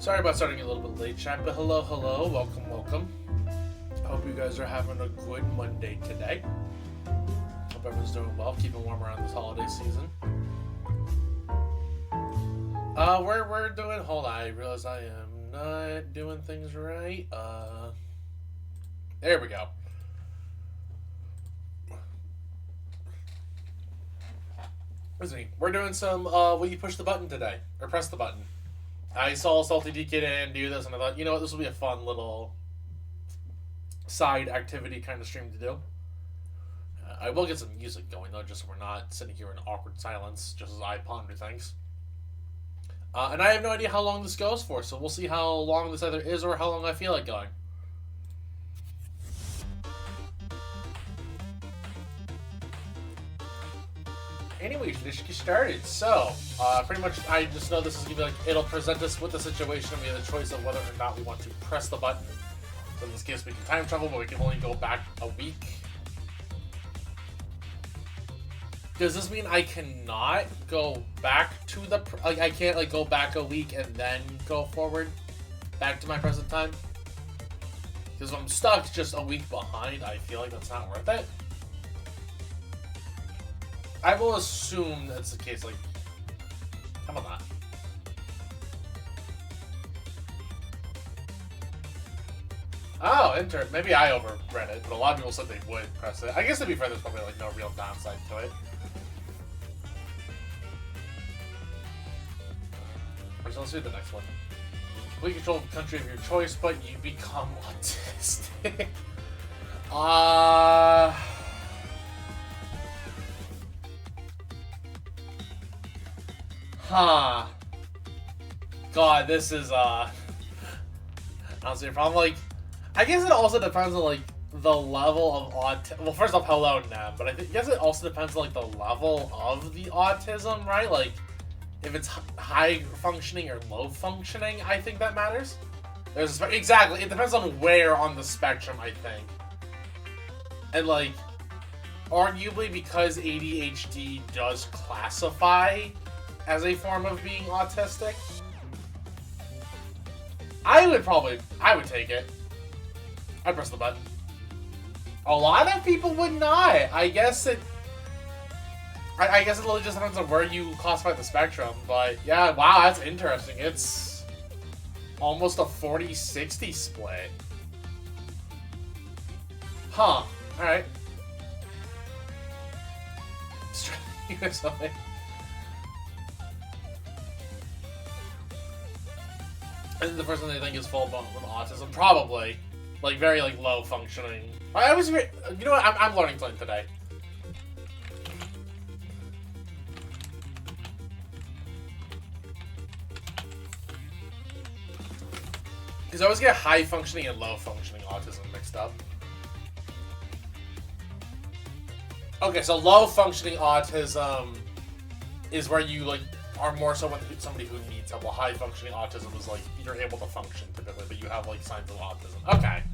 Sorry about starting a little bit late, chat, but hello, welcome. Hope you guys are having a good Monday today. Hope everyone's doing well, keeping warm around this holiday season. We're doing, hold on, I realize I am not doing things right. There we go. We're doing some, will you push the button today? Or press the button. I saw Salty D Kid and do this, and I thought, you know what, this will be a fun little side activity kind of stream to do. I will get some music going, though, just so we're not sitting here in awkward silence, just as I ponder things. And I have no idea how long this goes for, so we'll see how long this either is or how long I feel like going. Anyways, let's get started. So, pretty much, I just know this is going to be like, it'll present us with the situation, and we have the choice of whether or not we want to press the button. So in this case, we can time travel, but we can only go back a week. Does this mean I cannot go back to the, like, I can't, like, go back a week and then go forward back to my present time? Because if I'm stuck just a week behind, I feel like that's not worth it. I will assume that's the case, like, how about that? Oh, maybe I overread it, but a lot of people said they would press it. I guess to be fair, there's probably, like, no real downside to it. So let's do the next one. Complete control of the country of your choice, but you become autistic. Huh. God, this is, honestly a problem. Like, I guess it also depends on, like, the level of autism. Well, first off, hello, Nam. But I guess it also depends on, like, the level of the autism, right? Like, if it's high functioning or low functioning, I think that matters. Exactly. It depends on where on the spectrum, I think. And, like, arguably because ADHD does classify as a form of being autistic, I would take it. I'd press the button. A lot of people would not. I guess it really just depends on where you classify the spectrum, but yeah, wow, that's interesting. It's almost a 40-60 split. Huh. Alright. Just trying to think of something. I think the first thing they think is full-blown autism. Probably. Like, very, like, low functioning. I was, you know what, I'm learning something today. Because I always get high functioning and low functioning autism mixed up. Okay, so low functioning autism is where you, like, are more so when somebody who needs help. While high functioning autism is like you're able to function typically, but you have like signs of autism. Okay.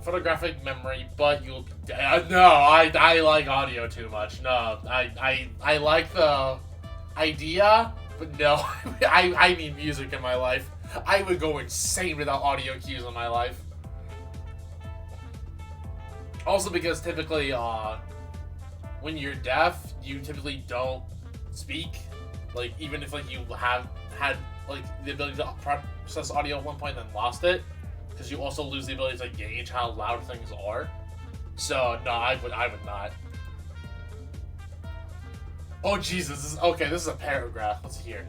Photographic memory, but you'll no. I like audio too much. No, I like the idea, but no. I need music in my life. I would go insane without audio cues in my life. Also because typically, when you're deaf, you typically don't speak. Like, even if, like, you have had, like, the ability to process audio at one point and then lost it, because you also lose the ability to gauge how loud things are. So, no, I would not. Oh, Jesus. This is a paragraph. Let's hear.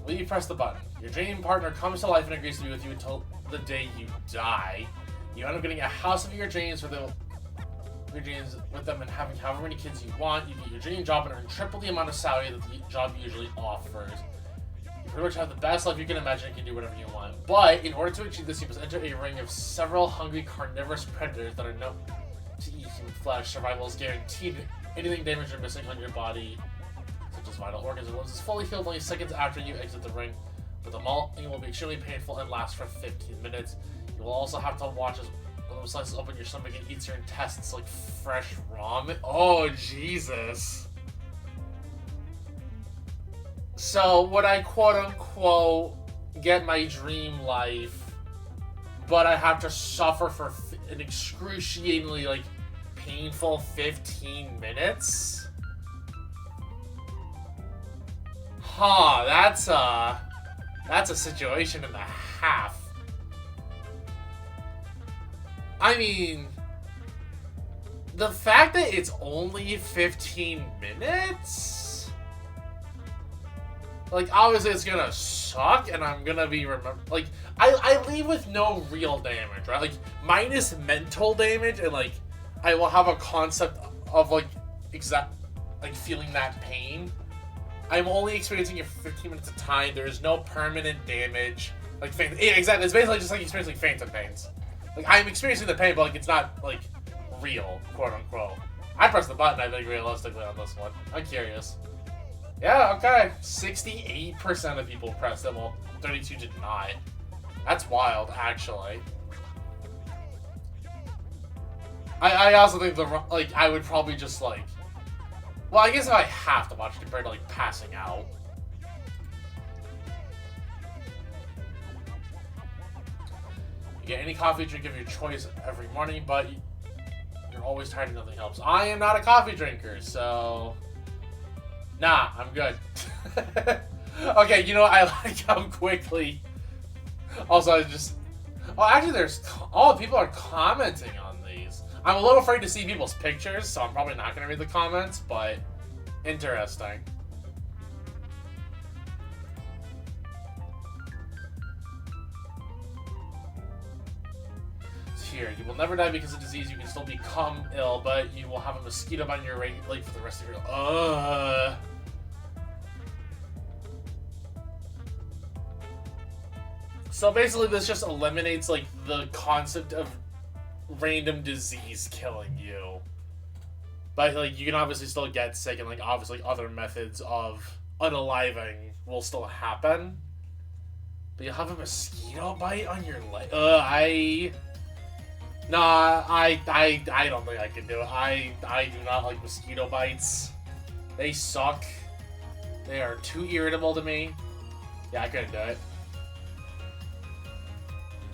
Will you press the button? Your dream partner comes to life and agrees to be with you until the day you die. You end up getting a house of your dreams with them and having however many kids you want. You get your dream job and earn triple the amount of salary that the job usually offers. You pretty much have the best life you can imagine and can do whatever you want. But in order to achieve this, you must enter a ring of several hungry carnivorous predators that are known to eat human flesh. Survival is guaranteed. Anything damaged or missing on your body, such as vital organs and limbs, is fully healed only seconds after you exit the ring. But the mauling will be extremely painful and last for 15 minutes. You will also have to watch as one of them slices open your stomach and eats your intestines like fresh ramen. Oh, Jesus. So would I quote unquote get my dream life, but I have to suffer for an excruciatingly like painful 15 minutes? Huh, that's a situation and a half. I mean, the fact that it's only 15 minutes? Like, obviously it's gonna suck, and I'm gonna be like, I leave with no real damage, right? Like, minus mental damage, and like, I will have a concept of like, feeling that pain. I'm only experiencing it for 15 minutes at a time. There is no permanent damage. Like, yeah, exactly. It's basically just like experiencing phantom pains. Like, I'm experiencing the pain, but like, it's not like real, quote unquote. I pressed the button, I think, realistically on this one. I'm curious. Yeah, okay. 68% of people pressed it, while 32 did not. That's wild, actually. I also think I would probably just like, well, I guess if I have to watch it compared to like passing out. You get any coffee drink of your choice every morning, but you're always tired and nothing helps. I am not a coffee drinker, so nah, I'm good. Okay, you know what? I like how quickly. Also, actually, people are commenting on these. I'm a little afraid to see people's pictures, so I'm probably not going to read the comments, but interesting. Here, you will never die because of disease. You can still become ill, but you will have a mosquito bite in your leg for the rest of your life. So basically, this just eliminates like the concept of random disease killing you. But like, you can obviously still get sick, and like obviously other methods of unaliving will still happen. But you'll have a mosquito bite on your leg. Nah, I don't think I can do it. I do not like mosquito bites. They suck. They are too irritable to me. Yeah, I couldn't do it.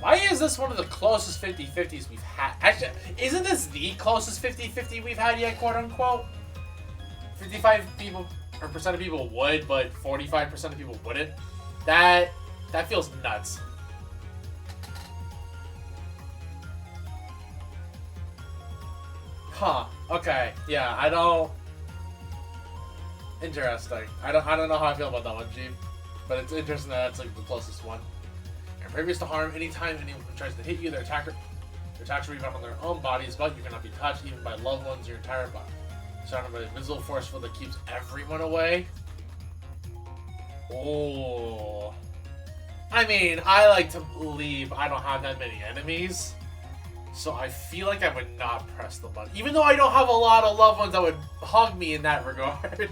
Why is this one of the closest 50-50s we've had? Actually, isn't this the closest 50-50 we've had yet, quote unquote? 55% of people would, but 45% of people wouldn't. That feels nuts. Huh. Okay. Yeah, I don't. Interesting. I don't know how I feel about that one, Jeep. But it's interesting that that's like the closest one. You're impervious to harm. Anytime anyone tries to hit you, their attacks rebound on their own bodies, but you cannot be touched even by loved ones. Your entire body surrounded by an invisible force field that keeps everyone away. Oh. I mean, I like to believe I don't have that many enemies. So I feel like I would not press the button. Even though I don't have a lot of loved ones that would hug me in that regard.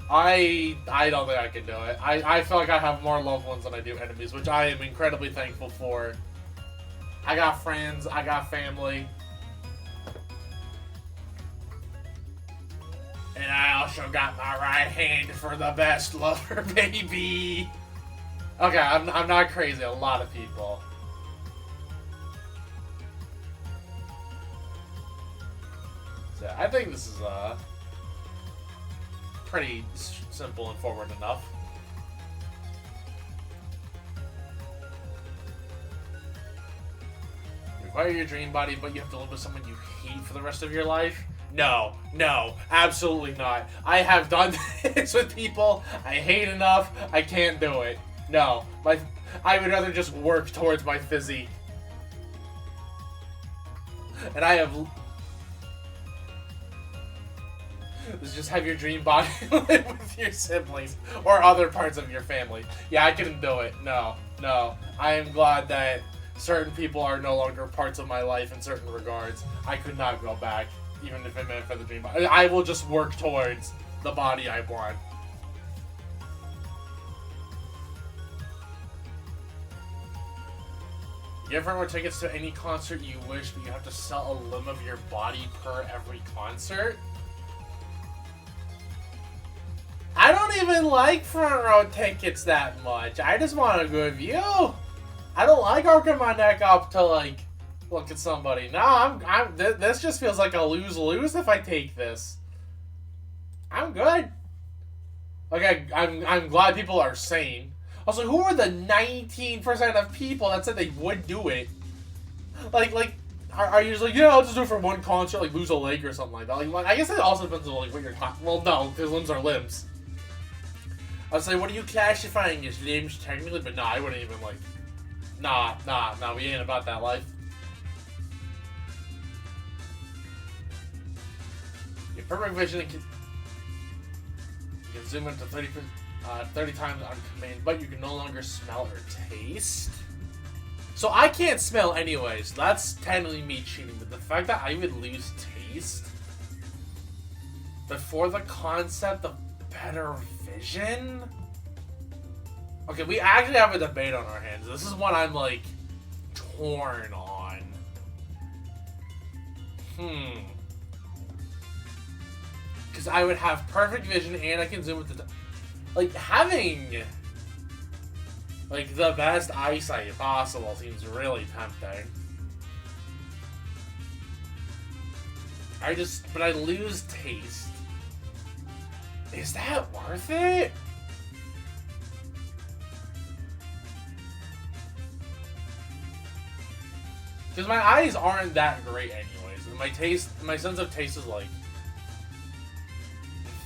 I don't think I can do it. I feel like I have more loved ones than I do enemies, which I am incredibly thankful for. I got friends, I got family. And I also got my right hand for the best lover, baby. Okay, I'm not crazy, a lot of people. So I think this is pretty simple and forward enough. You acquire your dream body, but you have to live with someone you hate for the rest of your life? No, absolutely not. I have done this with people I hate enough, I can't do it. No, I would rather just work towards my physique. And I have... Just have your dream body live with your siblings or other parts of your family. Yeah, I couldn't do it. No. I am glad that certain people are no longer parts of my life in certain regards. I could not go back, even if it meant for the dream body. I will just work towards the body I want. You ever want tickets to any concert you wish, but you have to sell a limb of your body per every concert? I don't even like front row tickets that much. I just want a good view. I don't like arcing my neck up to like look at somebody. No, this just feels like a lose-lose if I take this. I'm good. Okay, I'm glad people are sane. Also, who are the 19% of people that said they would do it? Like, are you just like, yeah, I'll just do it for one concert, like lose a leg or something like that? Like I guess it also depends on like what you're talking. Well, no, because limbs are limbs. I was like, what are you classifying as limbs technically? But no, I wouldn't even like. Nah, we ain't about that life. Your perfect vision can zoom into 30 times on command, but you can no longer smell or taste. So I can't smell anyways. That's technically me cheating, but the fact that I would lose taste before the concept of better vision? Okay, we actually have a debate on our hands. This is one I'm like torn on. Because I would have perfect vision and I can zoom with the... Like, having... like, the best eyesight possible seems really tempting. But I lose taste. Is that worth it? Because my eyes aren't that great anyways. And my sense of taste is like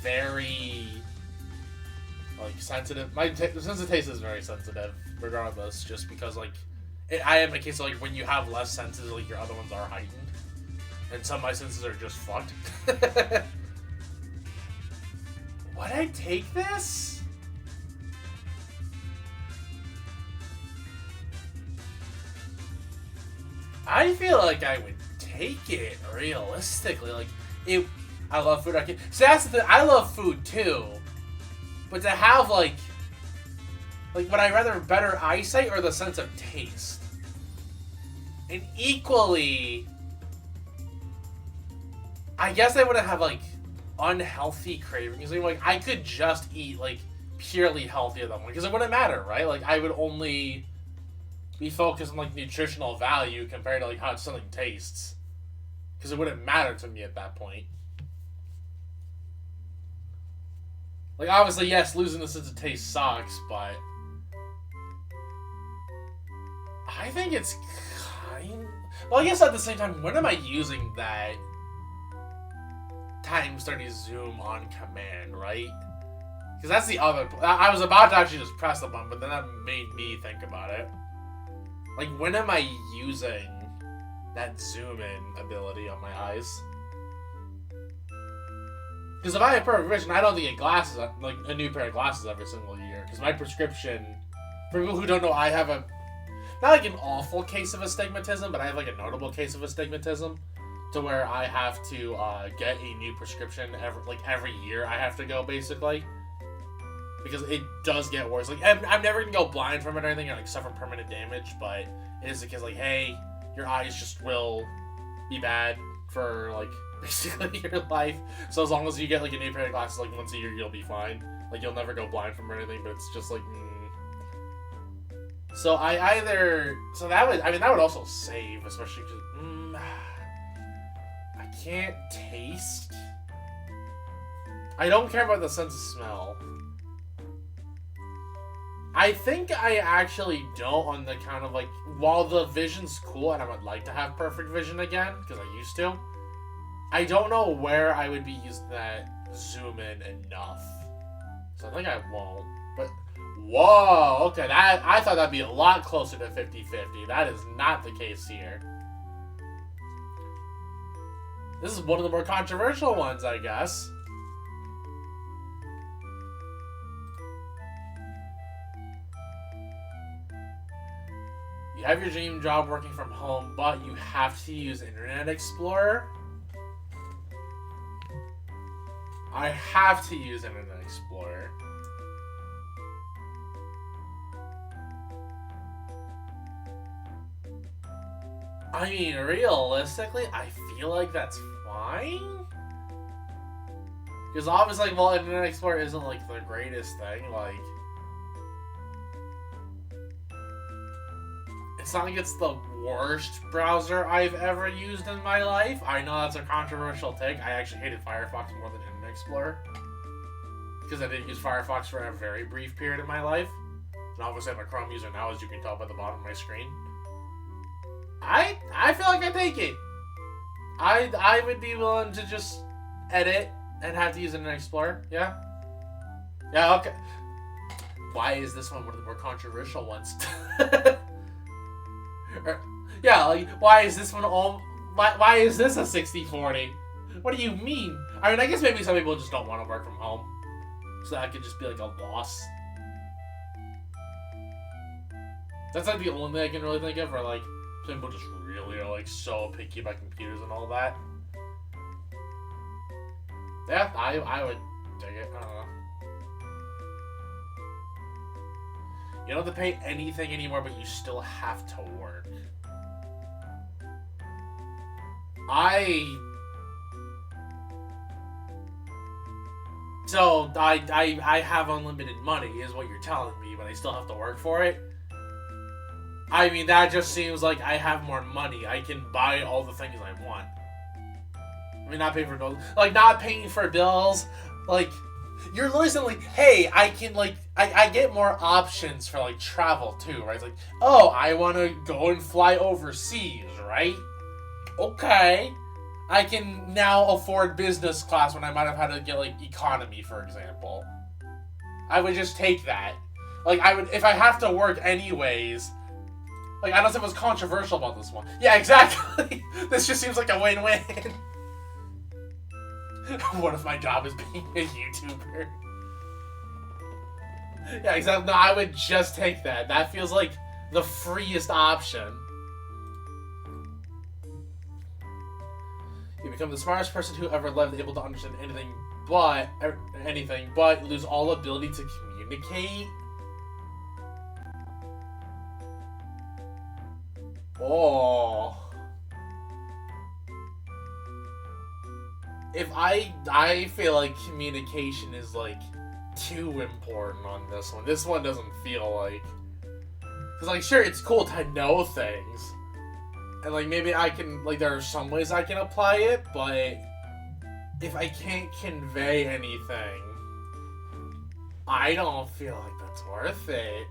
very like sensitive. My sense of taste is very sensitive, regardless. Just because like I am a case of like when you have less senses, like your other ones are heightened, and some of my senses are just fucked. Would I take this? I feel like I would take it realistically. Like I love food. So that's the thing. I love food too, but to have like would I rather better eyesight or the sense of taste? And equally, I guess I wouldn't have like unhealthy cravings. Like I could just eat like purely healthier than one because it wouldn't matter, right? Like I would only be focused on like nutritional value compared to like how something tastes, because it wouldn't matter to me at that point. Like obviously, yes, losing the sense of taste sucks, but I think it's kind. Well, I guess at the same time, when am I using that times 30 zoom on command, right? Because that's the other. I was about to actually just press the button, but then that made me think about it. Like, when am I using that zoom-in ability on my eyes? Because if I have perfect vision, I don't need to get glasses, like a new pair of glasses every single year. Because my prescription, for people who don't know, I have not like an awful case of astigmatism, but I have like a notable case of astigmatism, to where I have to get a new prescription every year. I have to go basically. Because it does get worse. Like, I'm never gonna go blind from it or anything, or like suffer permanent damage, but it is because like, hey, your eyes just will be bad for like basically your life. So as long as you get like a new pair of glasses like once a year, you'll be fine. Like you'll never go blind from or anything, but it's just like. So that would also save, especially because I can't taste. I don't care about the sense of smell. I think I actually don't, on the count of like, while the vision's cool and I would like to have perfect vision again, because I used to, I don't know where I would be using that zoom in enough. So I think I won't. But, whoa, okay, I thought that'd be a lot closer to 50-50. That is not the case here. This is one of the more controversial ones, I guess. You have your dream job working from home, but you have to use Internet Explorer. I have to use Internet Explorer. I mean, realistically, I feel like that's fine. Because obviously, well, Internet Explorer isn't like the greatest thing. Like, it's not like it's the worst browser I've ever used in my life. I know that's a controversial take. I actually hated Firefox more than Internet Explorer. Because I did use Firefox for a very brief period in my life. And obviously I'm a Chrome user now, as you can tell by the bottom of my screen. I feel like I take it. I would be willing to just edit and have to use Internet Explorer. Yeah? Yeah, okay. Why is this one of the more controversial ones? Yeah, like, why is this one all... Why is this a 60-40? What do you mean? I mean, I guess maybe some people just don't want to work from home. So that could just be like a loss. That's like the only thing I can really think of, or like, some people just really are like so picky about computers and all that. Yeah, I would take it. I don't know. You don't have to pay anything anymore, but you still have to work. So, I have unlimited money, is what you're telling me, but I still have to work for it? I mean, that just seems like I have more money. I can buy all the things I want. I mean, not paying for bills. Like, not paying for bills. Like, you're literally like, hey, I can, like, I get more options for, like, travel, too, right? It's like, oh, I want to go and fly overseas, right? Okay. I can now afford business class when I might have had to get, like, economy, for example. I would just take that. Like, I would, if I have to work anyways... Like, I don't know if it was controversial about this one. Yeah, exactly. This just seems like a win-win. What if my job is being a YouTuber? Yeah, exactly. No, I would just take that. That feels like the freest option. You become the smartest person who ever lived, able to understand anything, but lose all ability to communicate. Oh. If I feel like communication is like too important on this one. This one doesn't feel like, cause like sure it's cool to know things, and like maybe I can like there are some ways I can apply it, but if I can't convey anything, I don't feel like that's worth it.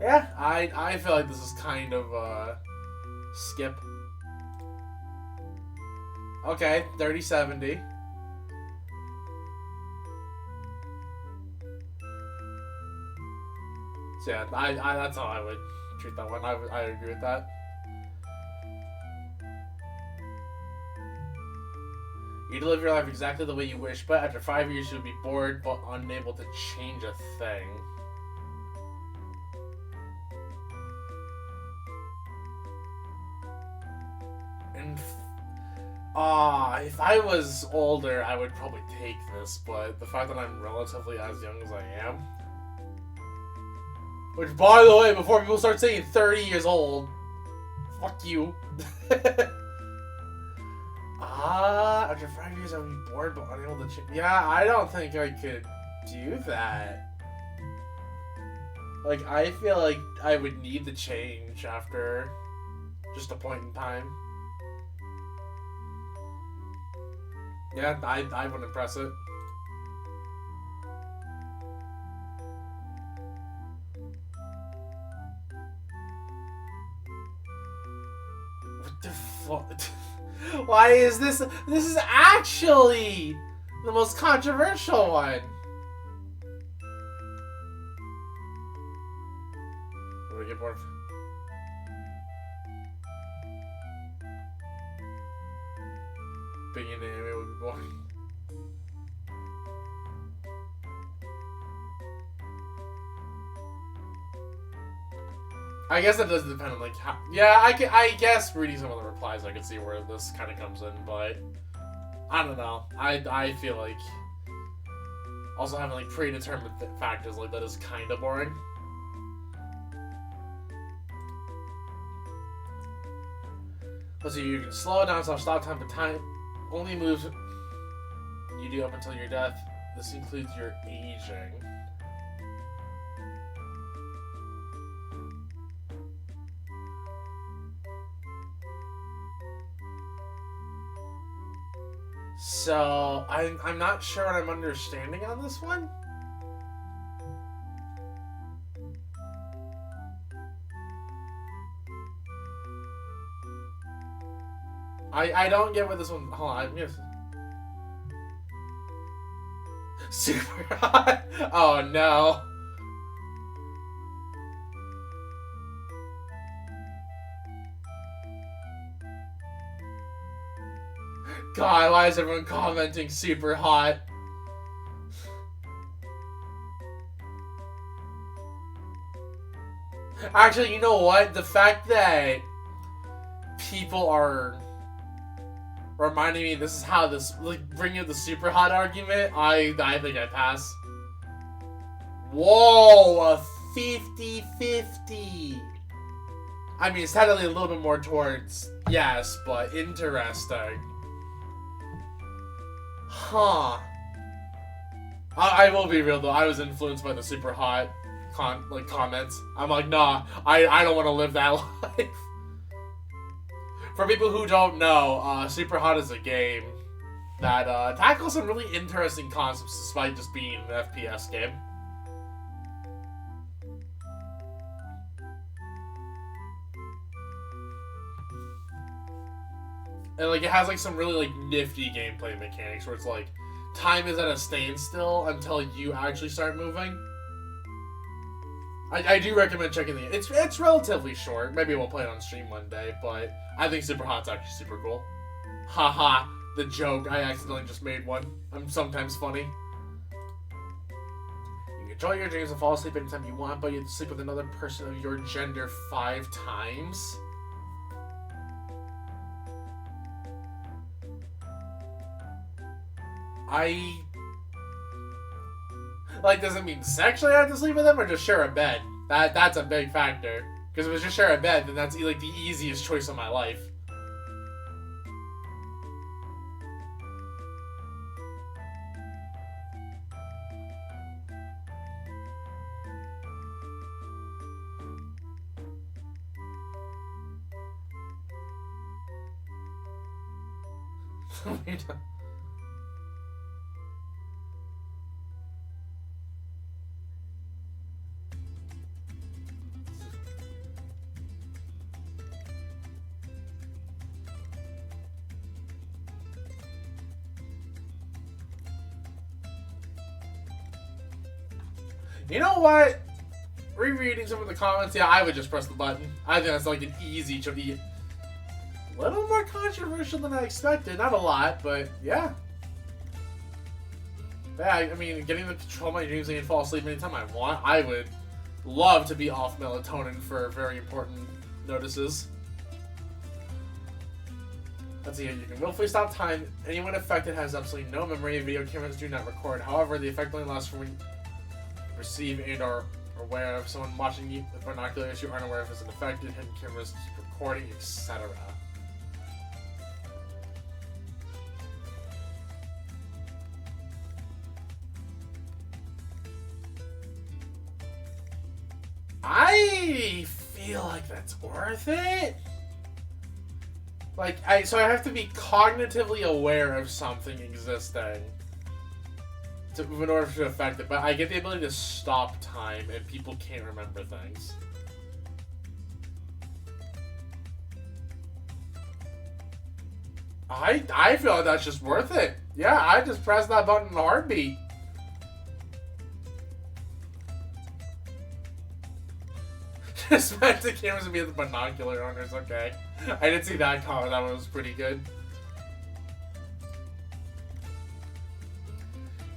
Yeah, I feel like this is kind of skip. Okay, 3070. So yeah, I that's how I would treat that one. I agree with that. You live your life exactly the way you wish, but after 5 years you'll be bored but unable to change a thing. And if I was older, I would probably take this, but the fact that I'm relatively as young as I am, which, by the way, before people start saying 30 years old, fuck you. After 5 years I would be bored but unable to change. Yeah, I don't think I could do that. Like, I feel like I would need the change after just a point in time. Yeah, I wouldn't press it. What the fuck? Why is this? This is actually the most controversial one. What do we get bored of? Being an anime would be boring. I guess that does depend on like how. Yeah, I guess reading some of the replies, I can see where this kind of comes in, but I don't know. I feel like also having like predetermined factors like that is kind of boring. So you can slow it down, so stop time, but time only moves you do up until your death. This includes your aging. So I'm not sure what I'm understanding on this one. I don't get what this one. Hold on, I'm just super hot. Oh no. God, why is everyone commenting super hot? Actually, you know what? The fact that people are reminding me this is how this, like, bringing up the super hot argument, I think I pass. Whoa, a 50-50. I mean, it's technically a little bit more towards yes, but interesting. Huh. I will be real though, I was influenced by the super hot comments. I'm like, nah, I don't want to live that life. For people who don't know, Super Hot is a game that tackles some really interesting concepts despite just being an FPS game. And like it has like some really like nifty gameplay mechanics where it's like time is at a standstill until you actually start moving. I do recommend checking it. It's relatively short. Maybe we'll play it on stream one day, but I think Super Hot's actually super cool. Haha, the joke. I accidentally just made one. I'm sometimes funny. You can control your dreams and fall asleep anytime you want, but you have to sleep with another person of your gender 5 times. Does it mean sexually I have to sleep with them or just share a bed? That's a big factor. Because if it's just share a bed, then that's like the easiest choice of my life. You know what? Rereading some of the comments, yeah, I would just press the button. I think that's like an easy to be a little more controversial than I expected. Not a lot, but yeah. Yeah, I mean, getting to control my dreams and fall asleep anytime I want, I would love to be off melatonin for very important notices. Let's see here. You can willfully stop time. Anyone affected has absolutely no memory. Video cameras do not record. However, the effect only lasts for when you receive and are aware of someone watching you with binoculars. You aren't aware if it's an affected, hidden cameras keep recording, etc. I feel like that's worth it. So I have to be cognitively aware of something existing in order to affect it, but I get the ability to stop time and people can't remember things. I feel like that's just worth it. Yeah, I just press that button in a heartbeat. Just meant the cameras would be the binocular owners, okay. I didn't see that comment, that one was pretty good.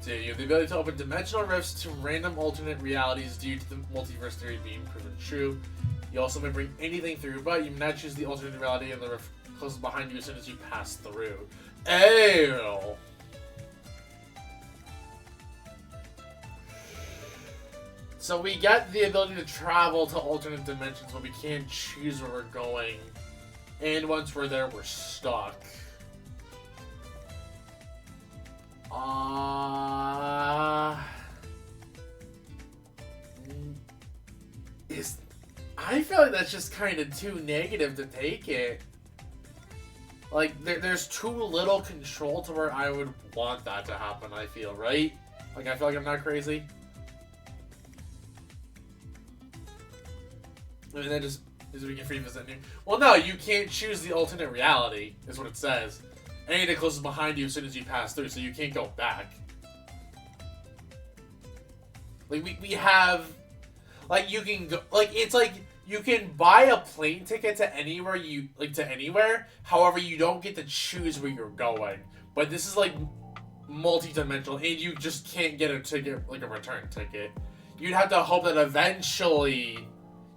So you have the ability to open dimensional rifts to random alternate realities due to the multiverse theory being proven true. You also may bring anything through, but you may not choose the alternate reality and the rift closes behind you as soon as you pass through. Ew! So we get the ability to travel to alternate dimensions, but we can't choose where we're going And once we're there, we're stuck. I feel like that's just kind of too negative to take it. Like, there's too little control to where I would want that to happen, I feel, right? Like, I feel like I'm not crazy. And then just, is we can free visit new. Well, no, you can't choose the alternate reality, is what it says. Anything that closes behind you as soon as you pass through, so you can't go back. Like, we have, like, you can go, like, it's like, you can buy a plane ticket to anywhere to anywhere. However, you don't get to choose where you're going. But this is like multi-dimensional, and you just can't get a ticket, like a return ticket. You'd have to hope that eventually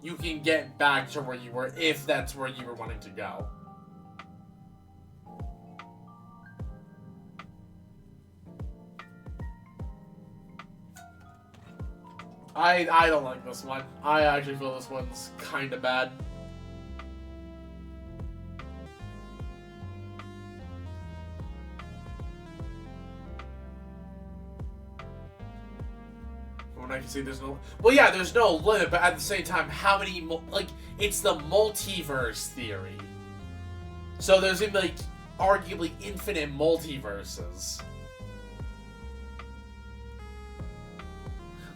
you can get back to where you were, if that's where you were wanting to go. I don't like this one. I actually feel this one's kind of bad. From what I can see, there's no... Well, yeah, there's no limit, but at the same time, how many... Like, it's the multiverse theory. So there's gonna be, like, arguably infinite multiverses.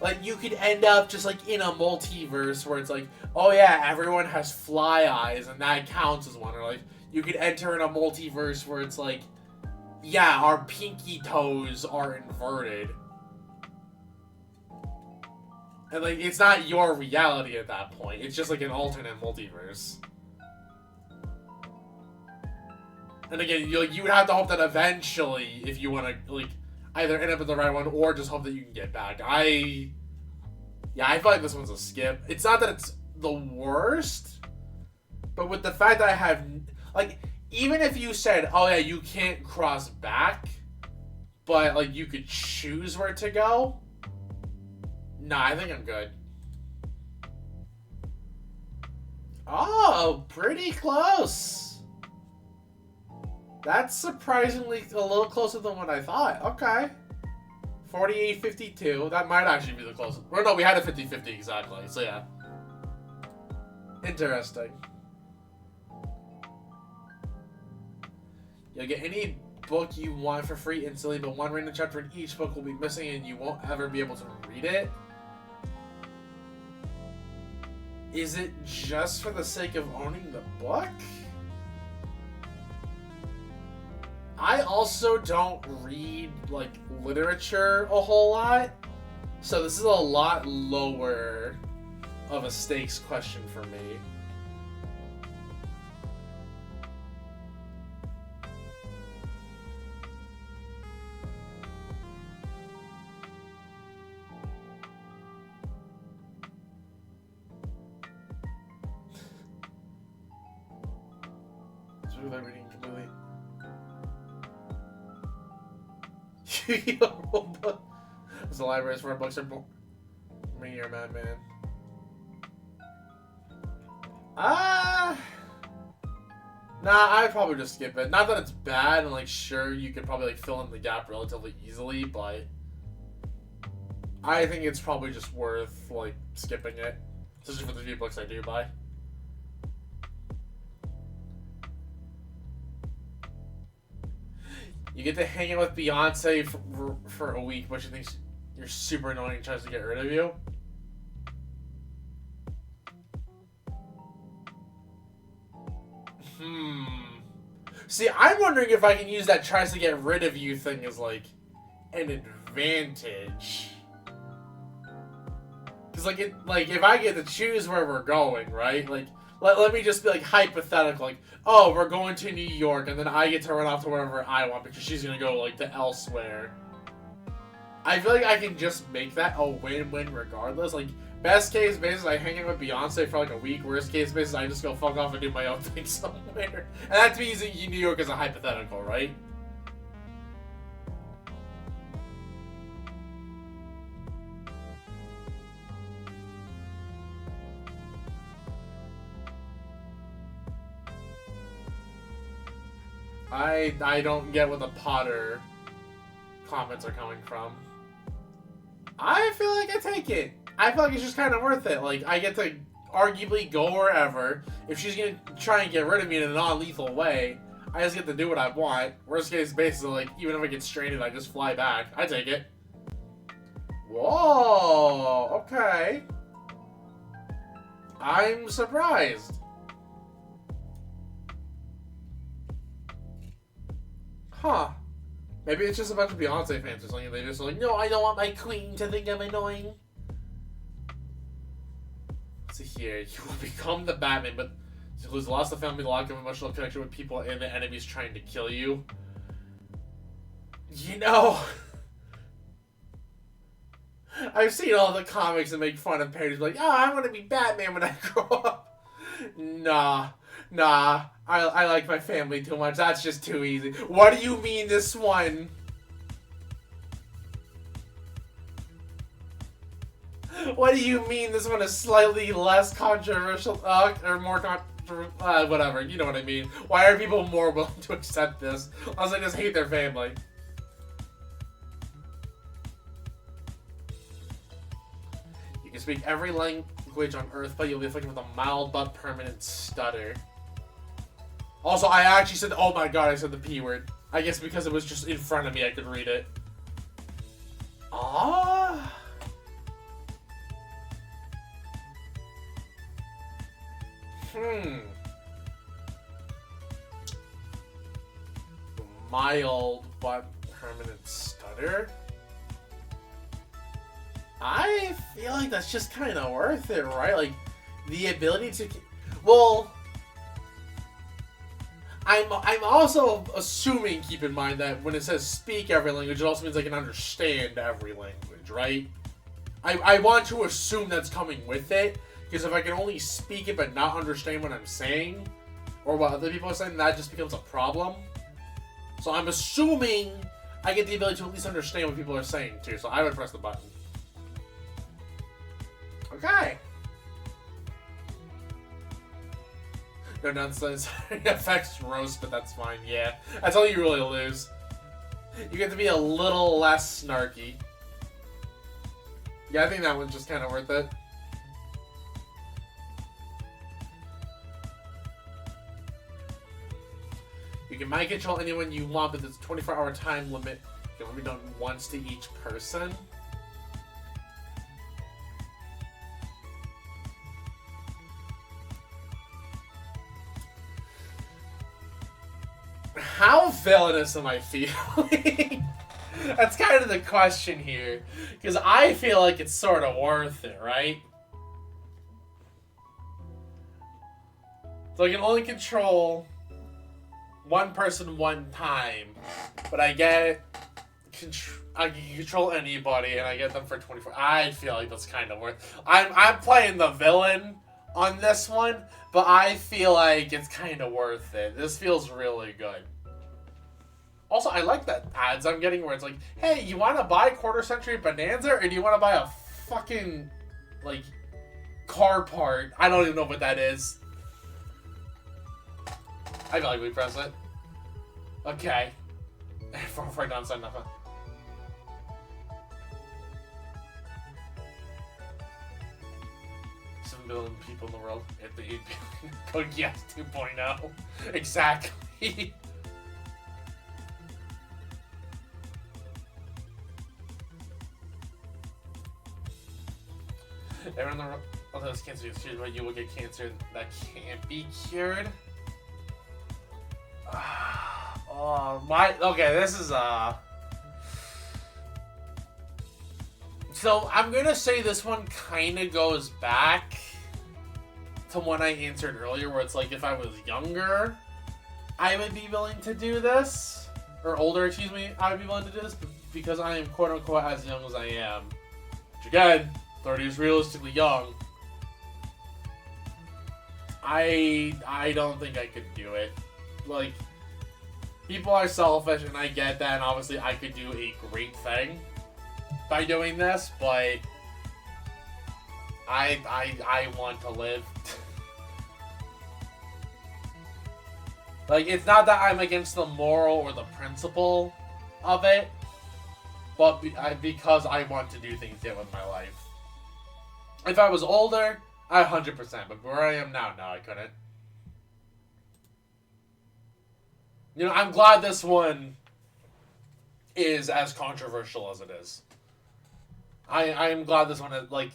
Like, you could end up just, like, in a multiverse where it's like, oh yeah, everyone has fly eyes, and that counts as one. Or, like, you could enter in a multiverse where it's like, yeah, our pinky toes are inverted. And, like, it's not your reality at that point. It's just, like, an alternate multiverse. And again, you would have to hope that eventually, if you want to, like, either end up in the right one, or just hope that you can get back. I feel like this one's a skip. It's not that it's the worst, but with the fact that I have, like, even if you said, oh yeah, you can't cross back, but, like, you could choose where to go, nah, I think I'm good. Oh, pretty close. That's surprisingly a little closer than what I thought. Okay. 48-52. That might actually be the closest. Or no, we had a 50-50 exactly. So yeah. Interesting. You'll get any book you want for free instantly, but one random chapter in each book will be missing and you won't ever be able to read it. Is it just for the sake of owning the book? I also don't read, like, literature a whole lot, so this is a lot lower of a stakes question for me. Screw that reading completely. It's the libraries where books are me or Madman. Nah, I'd probably just skip it. Not that it's bad, and like sure you could probably like fill in the gap relatively easily, but I think it's probably just worth like skipping it, especially for the few books I do buy. You get to hang out with Beyonce for a week, but she thinks you're super annoying and tries to get rid of you. See, I'm wondering if I can use that tries to get rid of you thing as, like, an advantage. Because, like, if I get to choose where we're going, right? Like, let me just be, like, hypothetical. Like, oh, we're going to New York, and then I get to run off to wherever I want because she's going to go, like, to elsewhere. I feel like I can just make that a win-win regardless. Like, best case basis, I hang out with Beyonce for, like, a week. Worst case basis, I just go fuck off and do my own thing somewhere. And that's me using New York as a hypothetical, right? I don't get what the Potter comments are coming from. I feel like I take it. I feel like it's just kind of worth it. Like, I get to arguably go wherever. If she's gonna try and get rid of me in a non-lethal way, I just get to do what I want. Worst case, basically, like, even if I get stranded, I just fly back. I take it. Whoa, okay. I'm surprised. Huh. Maybe it's just a bunch of Beyonce fans or something. They just like, no, I don't want my queen to think I'm annoying. Let's see here. You will become the Batman, but you lose lost the family, lack of emotional connection with people, and the enemies trying to kill you. You know, I've seen all the comics that make fun of parodies, like, oh, I want to be Batman when I grow up. Nah. I like my family too much. That's just too easy. What do you mean this one? What do you mean this one is slightly less controversial, or more controversial, whatever, you know what I mean. Why are people more willing to accept this? Unless they just hate their family. You can speak every language on Earth, but you'll be afflicted with a mild but permanent stutter. Also, I actually said, oh my god, I said the P word. I guess because it was just in front of me, I could read it. Ah. Mild but permanent stutter? I feel like that's just kind of worth it, right? Like, the ability to... Well... I'm also assuming, keep in mind, that when it says speak every language, it also means I can understand every language, right? I want to assume that's coming with it, because if I can only speak it but not understand what I'm saying, or what other people are saying, that just becomes a problem. So I'm assuming I get the ability to at least understand what people are saying, too, so I would press the button. Okay. No nonsense. Affects roast, but that's fine. Yeah, that's all you really lose. You get to be a little less snarky. Yeah, I think that one's just kind of worth it. You can mind control anyone you want, but there's a 24-hour time limit. It can only be done once to each person. How villainous am I feeling? That's kind of the question here. Because I feel like it's sort of worth it, right? So I can only control one person one time. But I can control anybody and I get them for 24. I feel like that's kind of worth it. I'm playing the villain on this one, but I feel like it's kind of worth it. This feels really good. Also, I like that ads I'm getting where it's like, hey, you want to buy quarter century Bonanza or do you want to buy a fucking, like, car part? I don't even know what that is. I feel like we press it. Okay. Before I don't sign nothing. 7 billion people in the world at the 8 billion. Code yes 2.0. Exactly. Everyone in the world has cancer is cured, but you will get cancer that can't be cured. Oh my. Okay, this is So I'm gonna say this one kind of goes back to one I answered earlier, where it's like if I was younger, I would be willing to do this, or older, excuse me, I would be willing to do this, but because I am quote unquote as young as I am, which again, 30 is realistically young. I don't think I could do it. Like, people are selfish, and I get that, and obviously I could do a great thing by doing this, but I want to live. Like, it's not that I'm against the moral or the principle of it, but because I want to do things different with my life. If I was older, I 100%, but where I am now, no, I couldn't. You know, I'm glad this one is as controversial as it is. I am glad this one is, like,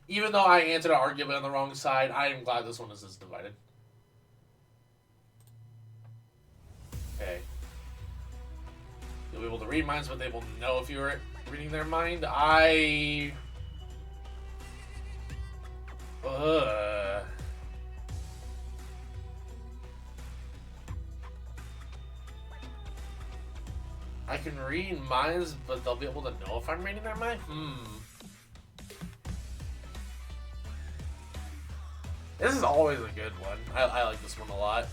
even though I answered an argument on the wrong side, I am glad this one is as divided. Okay. You'll be able to read minds, but they will know if you're reading their mind. I can read minds, but they'll be able to know if I'm reading their mind? This is always a good one. I like this one a lot.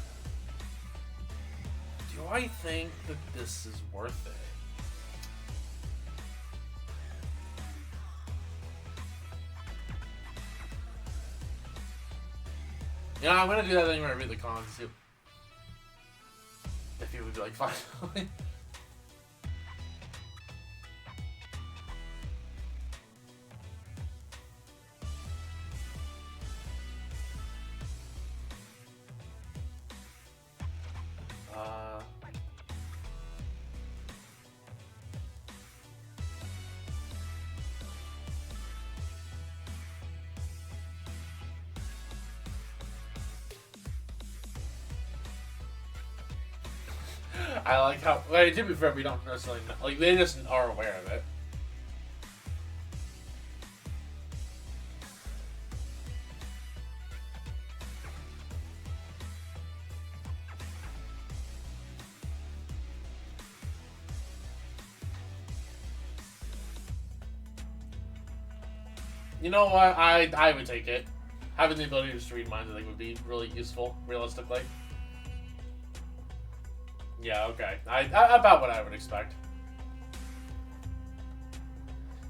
Do I think that this is worth it? You know, I'm gonna do that thing where I read the comments too. If you would be like, fine. I like how, like, to be fair, we don't necessarily know, like, they just are aware of it. You know what? I would take it. Having the ability to just read minds, I think, would be really useful, realistically. Yeah, okay. About what I would expect.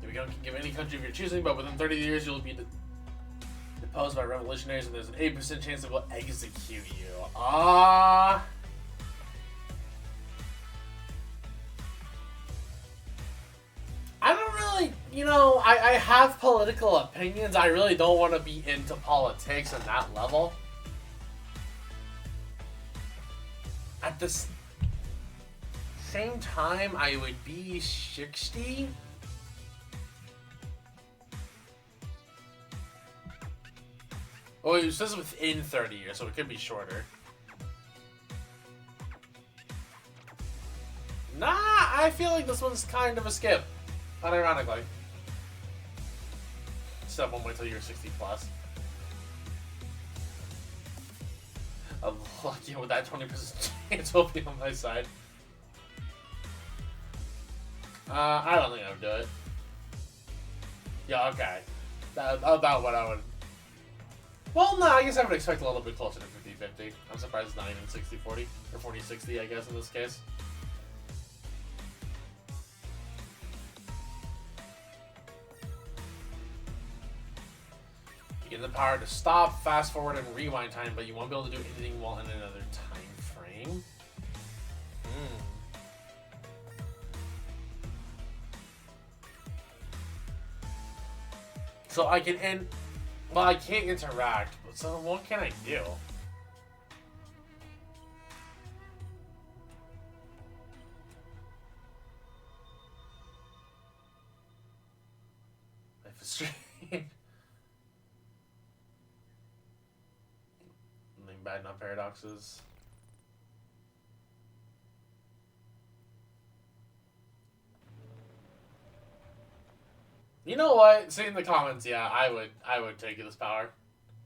We don't give any country of your choosing, but within 30 years you'll be deposed by revolutionaries, and there's an 8% chance they will execute you. I don't really, you know, I have political opinions. I really don't want to be into politics at that level. At this same time, I would be 60. Oh, it says within 30 years, so it could be shorter. Nah, I feel like this one's kind of a skip. Unironically. Except one wait till you're 60 plus. I'm lucky with that 20% chance will be on my side. I don't think I would do it. Yeah, okay. About what I would... Well, no, I guess I would expect a little bit closer to 50-50. I'm surprised it's not even 60-40. Or 40-60, I guess, in this case. You get the power to stop, fast forward, and rewind time, but you won't be able to do anything while in another time frame. So I can end... Well, I can't interact, but so what can I do? Life is strange. Something bad, not paradoxes. You know what? See in the comments, yeah, I would take this power.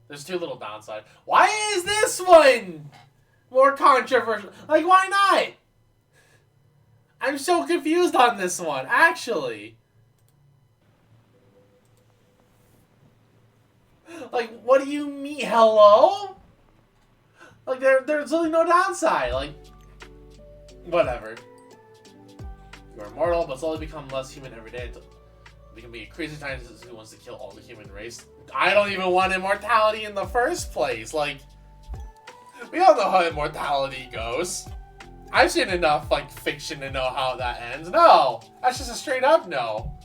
There's too little downside. Why is this one more controversial? Like, why not? I'm so confused on this one, actually. Like, what do you mean? Hello? Like, there's really no downside. Like, whatever. You're immortal, but slowly become less human every day until it can be a crazy scientist who wants to kill all the human race. I don't even want immortality in the first place. Like, We all know how immortality goes. I've seen enough, like, fiction to know how that ends. No! That's just a straight up no.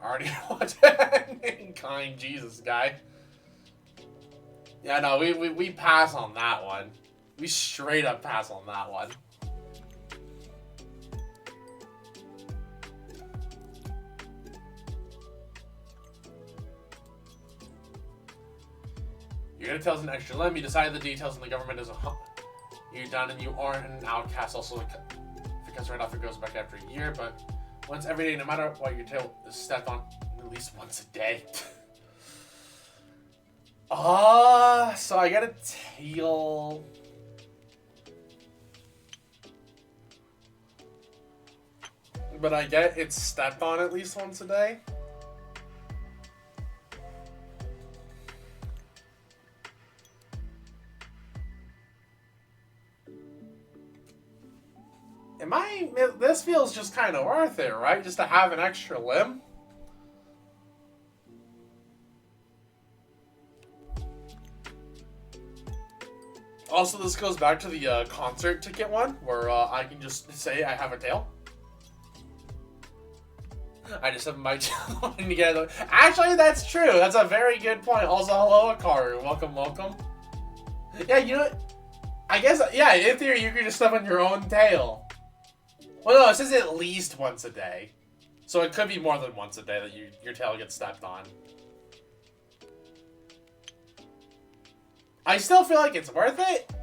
Already watched it. Kind Jesus, guy. Yeah, no, we pass on that one. We straight up pass on that one. You're gonna tell us an extra limb. You decided the details and the government is you're done and you aren't an outcast. Also, because right off it goes back after a year, but once every day, no matter what, your tail is stepped on at least once a day. So I got a tail. But I get it's stepped on at least once a day. This feels just kind of worth it, right? Just to have an extra limb. Also, this goes back to the concert ticket one, where I can just say I have a tail. I just have my tail together. Actually, that's true. That's a very good point. Also, hello, Akaru. Welcome, welcome. Yeah, you know what? I guess, yeah, in theory, you can just step on your own tail. Well, no, it says at least once a day. So it could be more than once a day that your tail gets stepped on. I still feel like it's worth it.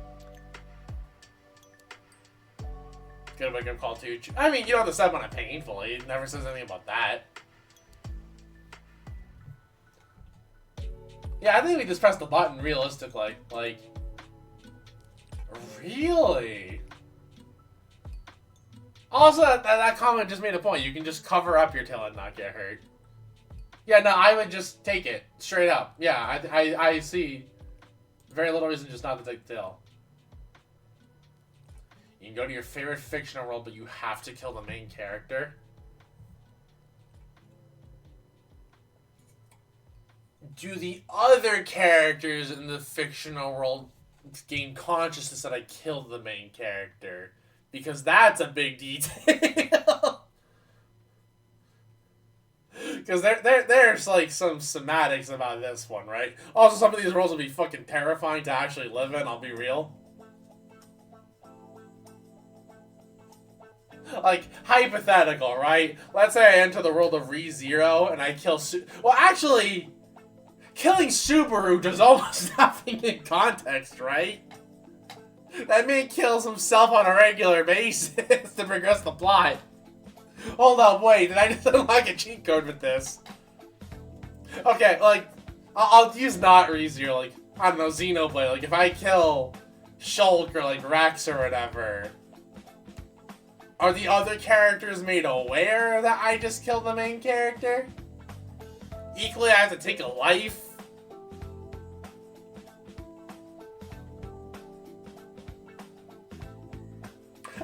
Get a wake-up call too. I mean, you don't have to step on it painfully. It never says anything about that. Yeah, I think we just pressed the button realistically. Like, really? Also, that comment just made a point. You can just cover up your tail and not get hurt. Yeah, no, I would just take it. Straight up. Yeah, I see very little reason just not to take the tail. You can go to your favorite fictional world, but you have to kill the main character. Do the other characters in the fictional world gain consciousness that I killed the main character? Because that's a big detail. Because there's like some semantics about this one, right? Also, some of these worlds will be fucking terrifying to actually live in, I'll be real. Like, hypothetical, right? Let's say I enter the world of ReZero and I kill well, actually, killing Subaru does almost nothing in context, right? That man kills himself on a regular basis to progress the plot. Hold up, wait, did I just unlock a cheat code with this? Okay, like, I'll use not ReZero, like, I don't know, Xenoblade. Like, if I kill Shulk or, like, Rex or whatever, are the other characters made aware that I just killed the main character? Equally, I have to take a life?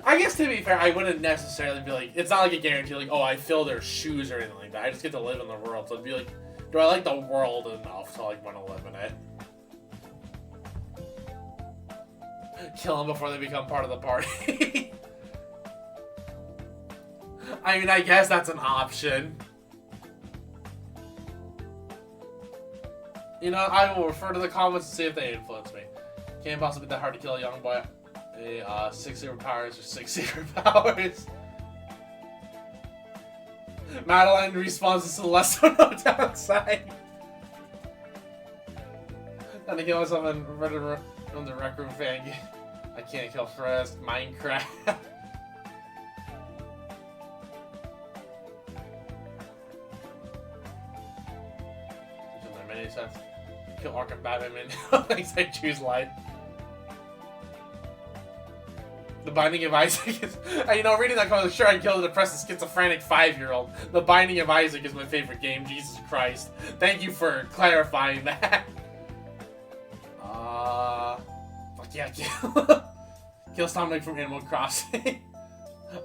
I guess, to be fair, I wouldn't necessarily be like, it's not like a guarantee, like, oh, I fill their shoes or anything like that. I just get to live in the world. So it'd be like, do I like the world enough to, like, want to live in it? Kill them before they become part of the party. I mean, I guess that's an option. You know, I will refer to the comments and see if they influence me. Can't possibly be that hard to kill a young boy. 6 superpowers or 6 superpowers. Madeline responds to the less no downside. Trying to kill myself in the Rec Room fan. I can't kill Frisk. Minecraft. Kill Arkham Batman. Thanks, I choose life. The Binding of Isaac is... You know, reading that comment, sure, I'd kill the depressed schizophrenic 5-year-old. The Binding of Isaac is my favorite game, Jesus Christ. Thank you for clarifying that. Fuck yeah, kill... kill Sonic from Animal Crossing.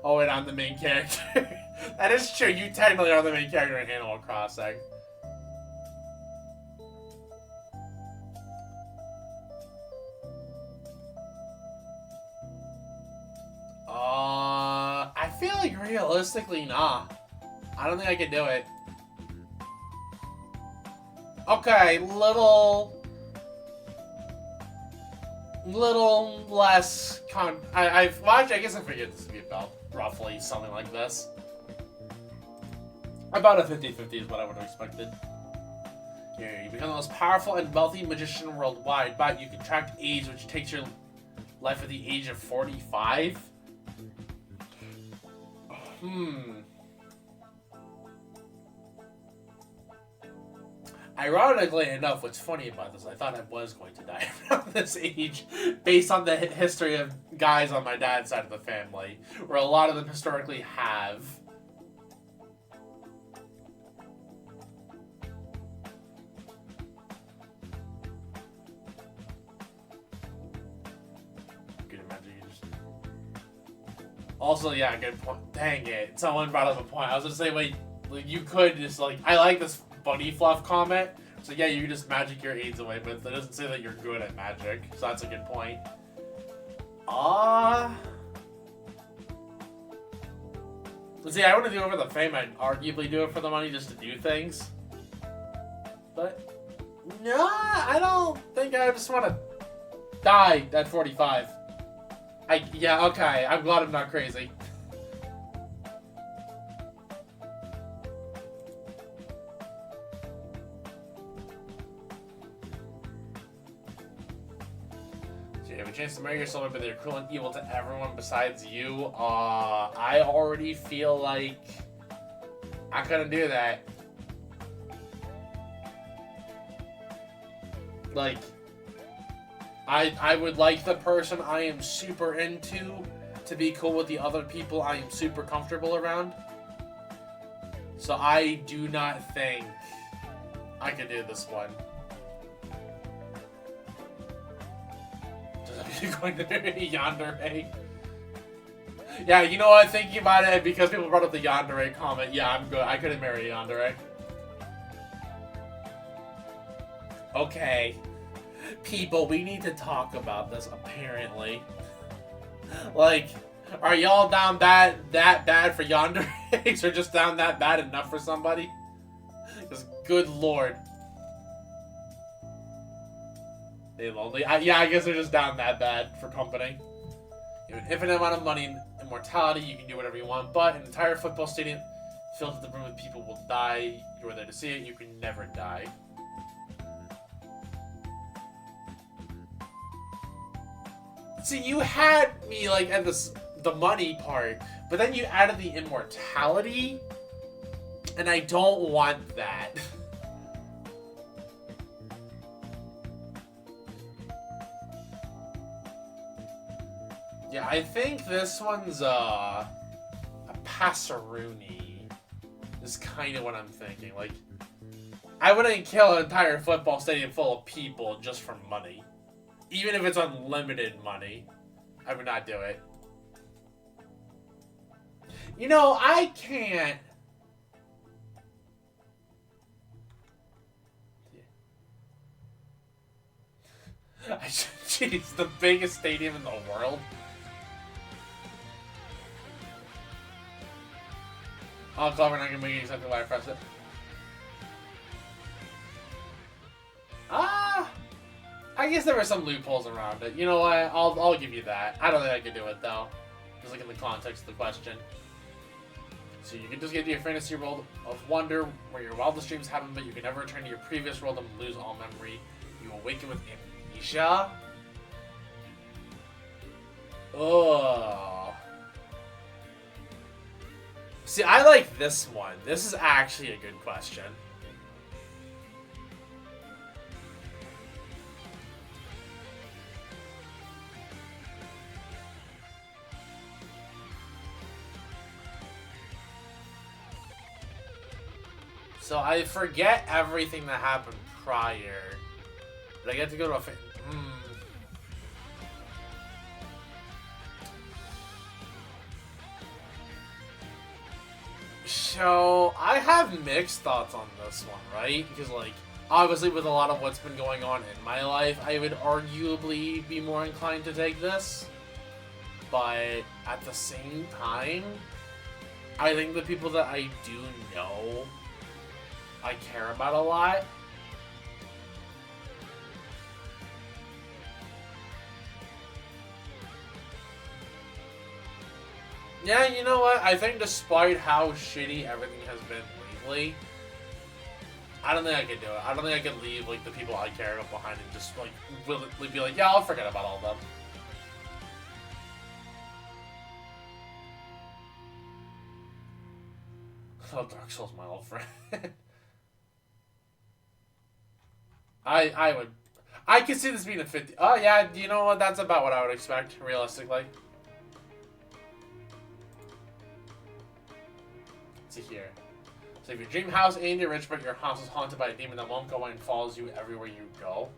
Oh, wait, I'm the main character. That is true, you technically are the main character in Animal Crossing. Realistically, nah. I don't think I can do it. Okay, little less well, actually, I guess I figured this would be about roughly something like this. About a 50-50 is what I would have expected. Here, you become the most powerful and wealthy magician worldwide, but you contract AIDS, which takes your life at the age of 45? Ironically enough, what's funny about this, I thought I was going to die around this age, based on the history of guys on my dad's side of the family, where a lot of them historically have. Good imagine you just... Also, yeah, good point. Dang it, someone brought up a point. I was gonna say, wait, you could just, like, I like this Bunny Fluff comment. So yeah, you can just magic your AIDS away, but that doesn't say that you're good at magic. So that's a good point. See, I wouldn't do it for the fame. I'd arguably do it for the money just to do things. But no, I don't think I just want to die at 45. Yeah, okay. I'm glad I'm not crazy. You have a chance to marry yourself, but they're cruel and evil to everyone besides you. I already feel like I couldn't do that. Like, I would like the person I am super into to be cool with the other people I am super comfortable around. So I do not think I could do this one. You're going to marry Yandere? Yeah, you know what? Thinking about it, because people brought up the Yandere comment, yeah, I'm good. I couldn't marry Yandere. Okay. People, we need to talk about this, apparently. Like, are y'all down that bad for Yandere? Or just down that bad enough for somebody? Because, good lord. They lonely. Yeah, I guess they're just down that bad for company. You have an infinite amount of money and immortality. You can do whatever you want, but an entire football stadium filled to the brim with people will die. You are there to see it. You can never die. See, you had me like at the money part, but then you added the immortality, and I don't want that. Yeah, I think this one's a Passeruni is kind of what I'm thinking. Like, I wouldn't kill an entire football stadium full of people just for money. Even if it's unlimited money, I would not do it. You know, I can't... Jeez, the biggest stadium in the world? Oh, clever, not gonna make exactly why I pressed it. I guess there were some loopholes around it. You know what? I'll give you that. I don't think I could do it though. Just like in the context of the question. So you can just get to your fantasy world of wonder, where your wildest dreams happen, but you can never return to your previous world and lose all memory. You awaken with amnesia. Ugh. See, I like this one. This is actually a good question. So I forget everything that happened prior, but I get to go to a... So, I have mixed thoughts on this one, right? Because, like, obviously with a lot of what's been going on in my life, I would arguably be more inclined to take this. But at the same time, I think the people that I do know, I care about a lot. Yeah, you know what? I think despite how shitty everything has been lately, I don't think I could do it. I don't think I could leave like the people I care about behind and just like willingly be like, yeah, I'll forget about all of them. Oh, Dark Souls, my old friend. I could see this being a 50. Oh yeah, you know what? That's about what I would expect, realistically. Let's see here. So if your dream house ain't rich, but your house is haunted by a demon that won't go away and follows you everywhere you go.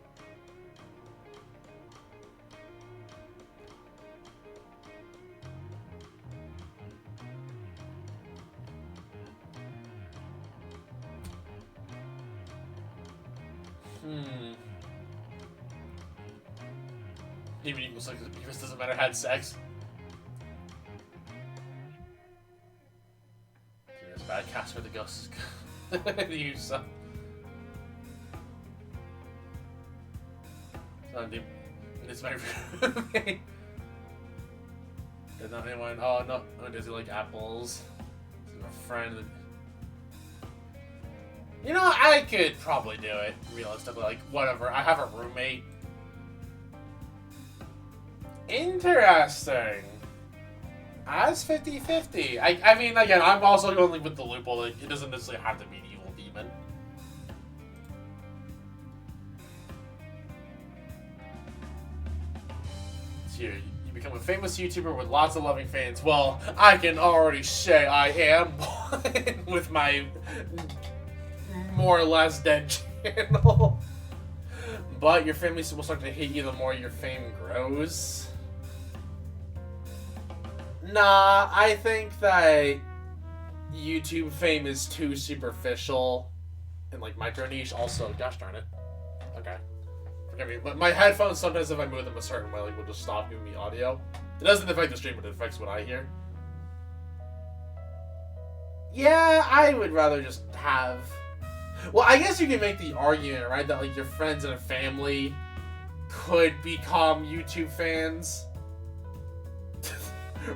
Even equals like Beavis doesn't matter had sex. It's a bad cast for the ghosts. You son. It's my roommate. Does not anyone? Oh no! Oh, does he like apples? Is he a friend? You know, I could probably do it realistically. Like whatever. I have a roommate. Interesting. As 50-50. I mean, again, I'm also going with the loophole that it doesn't necessarily have to be an evil demon. So you become a famous YouTuber with lots of loving fans. Well, I can already say I am one with my more or less dead channel. But your family will start to hate you the more your fame grows. Nah, I think that YouTube fame is too superficial. And like micro niche also, gosh darn it. Okay. Forgive me. But my headphones sometimes if I move them a certain way, like will just stop giving me audio. It doesn't affect the stream, but it affects what I hear. Yeah, I would rather just have... Well, I guess you can make the argument, right, that like your friends and family could become YouTube fans.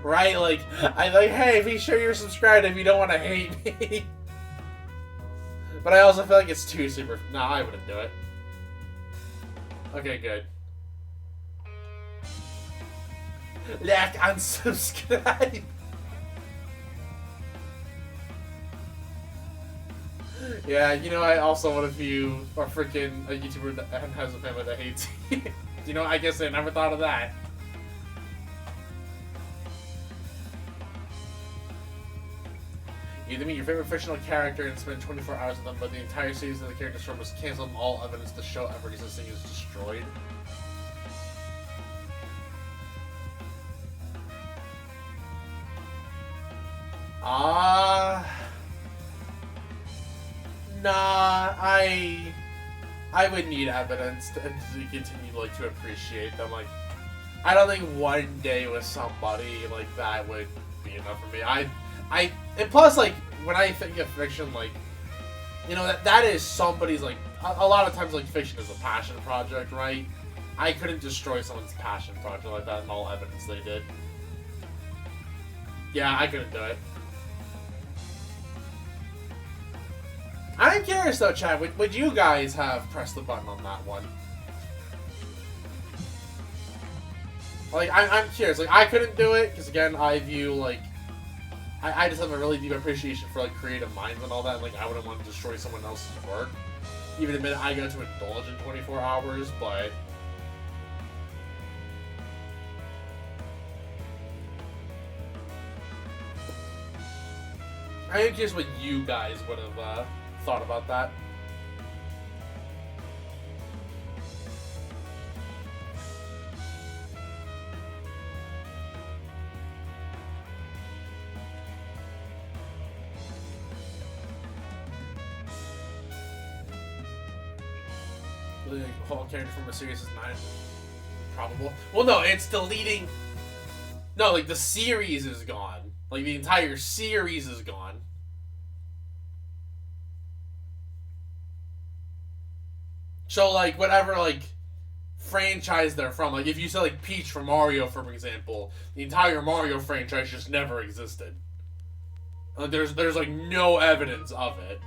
Right? Like, I'm like, hey, be sure you're subscribed if you don't want to hate me. But I also feel like it's too super... Nah, I wouldn't do it. Okay, good. Like, unsubscribe. Yeah, you know, I also, what if you are freaking a YouTuber that has a family that hates you? You know, I guess I never thought of that. You either meet your favorite fictional character and spend 24 hours with them, but the entire series of the character's form was canceled and all evidence to show ever existing is destroyed. Nah, I would need evidence to continue like to appreciate them. Like, I don't think one day with somebody like that would be enough for me. And plus, like, when I think of fiction, like, you know, that is somebody's, like, a lot of times, like, fiction is a passion project, right? I couldn't destroy someone's passion project like that and all evidence they did. Yeah, I couldn't do it. I'm curious, though, Chad, would you guys have pressed the button on that one? Like, I'm curious. Like, I couldn't do it, because, again, I view, like, I just have a really deep appreciation for, like, creative minds and all that. Like, I wouldn't want to destroy someone else's work. Even admit I got to indulge in 24 hours, but... I'm curious what you guys would have thought about that. The whole character from a series is not probable. Well, no, it's deleting. No, like the series is gone. Like, the entire series is gone. So, like, whatever, like, franchise they're from, like, if you say, like, Peach from Mario, for example, the entire Mario franchise just never existed. Like, there's like, no evidence of it.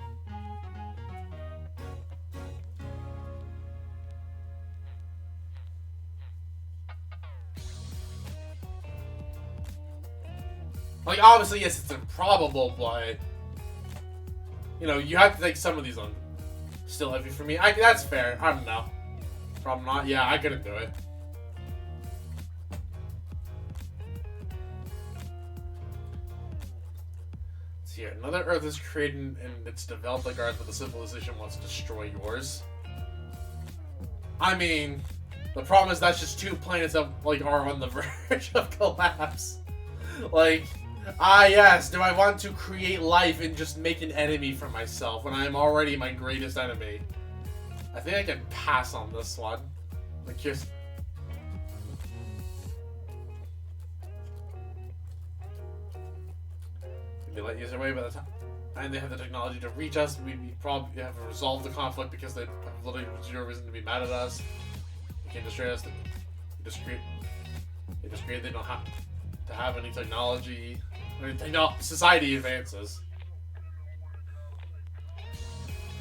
Like, obviously, yes, it's improbable, but, you know, you have to take some of these on. Still heavy for me. That's fair. I don't know. Probably not. Yeah, I couldn't do it. Let's see here. Another Earth is created and it's developed like ours, but the civilization wants to destroy yours. I mean, the problem is that's just two planets that, like, are on the verge of collapse. Like, yes, do I want to create life and just make an enemy for myself when I'm already my greatest enemy? I think I can pass on this one. Like, just... They let use their way by the time, and they have the technology to reach us. We probably have to resolve the conflict because they have literally zero reason to be mad at us. They can't destroy us. They just create. They don't have to have any technology. Society advances.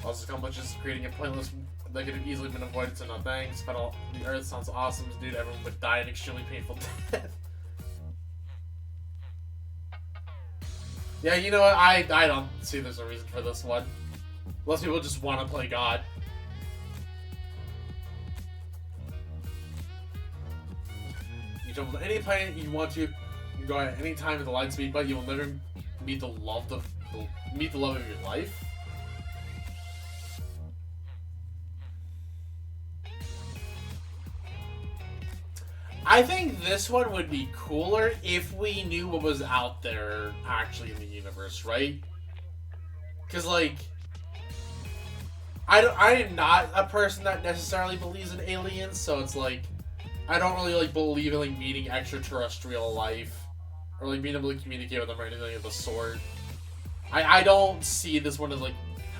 All this accomplishes creating a pointless that could have easily been avoided, so no thanks. But all the Earth sounds awesome, dude. Everyone would die an extremely painful death. Yeah, you know what? I don't see there's a reason for this one. Unless people just want to play God. You jump on any planet you want to. You can go at any time at the light speed, but you will never meet the love of your life. I think this one would be cooler if we knew what was out there actually in the universe, right? Because, like, I am not a person that necessarily believes in aliens, so it's like, I don't really, like, believe in, like, meeting extraterrestrial life, or, like, being able to communicate with them or anything of the sort. I don't see this one as, like,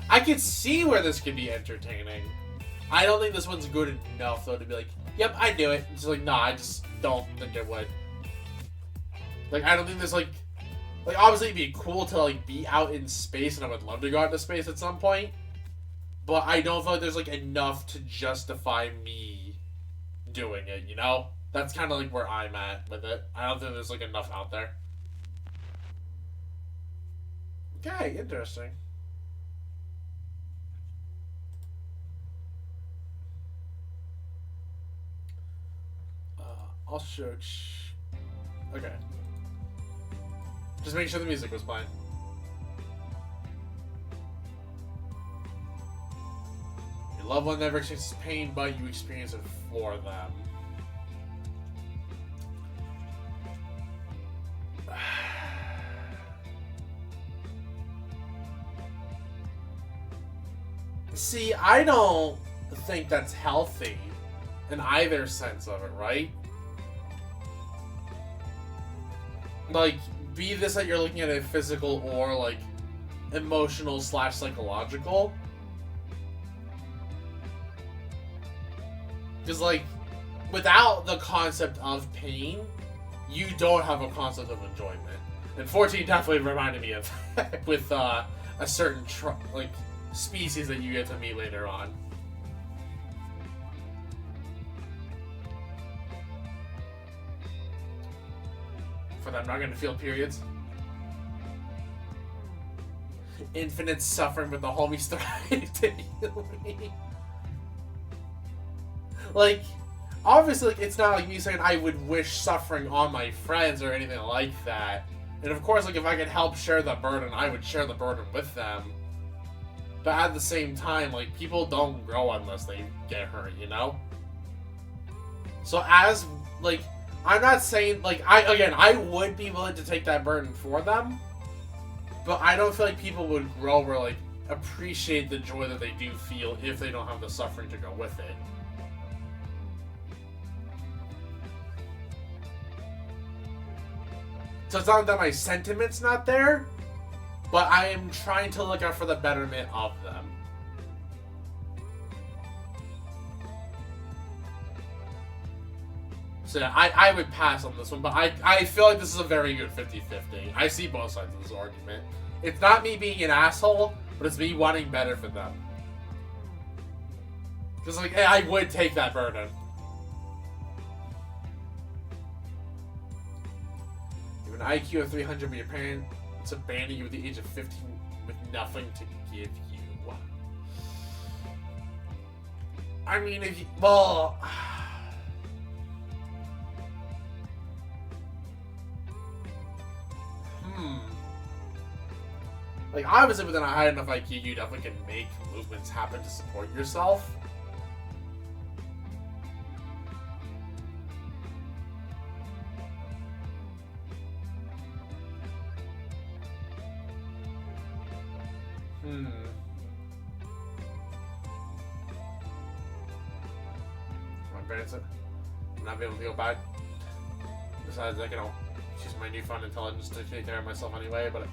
I could see where this could be entertaining. I don't think this one's good enough, though, to be like, yep, I do it. It's like, nah, I just don't think it would. Like, I don't think there's, like, obviously it'd be cool to, like, be out in space, and I would love to go out into space at some point. But I don't feel like there's, like, enough to justify me doing it, you know? That's kind of, like, where I'm at with it. I don't think there's, like, enough out there. Okay, interesting. I'll show... Okay. Just make sure the music was playing. Your loved one never experiences pain, but you experience it for them. See, I don't think that's healthy in either sense of it, right? Like, be this that you're looking at a physical or, like, emotional / psychological. Because, like, without the concept of pain, you don't have a concept of enjoyment. And 14 definitely reminded me of that with a certain, like, species that you get to meet later on. For them not going to feel periods. Infinite suffering, but the homies thrive to heal me. Like, obviously, like, it's not like me saying I would wish suffering on my friends or anything like that. And of course, like, if I could help share the burden, I would share the burden with them. But at the same time, like, people don't grow unless they get hurt, you know? So as, like, I'm not saying, like, I would be willing to take that burden for them, but I don't feel like people would grow or, like, appreciate the joy that they do feel if they don't have the suffering to go with it. So it's not that my sentiment's not there, but I am trying to look out for the betterment of them. So yeah, I would pass on this one, but I feel like this is a very good 50-50. I see both sides of this argument. It's not me being an asshole, but it's me wanting better for them. Because, like, hey, I would take that burden. You have an IQ of 300, but your parents abandoned you at the age of 15 with nothing to give you. I mean, if you... Well... Like, obviously, within a high enough IQ, you definitely can make movements happen to support yourself. My parents are not be able to go back. Besides, I can use my newfound intelligence to take care of myself anyway, but I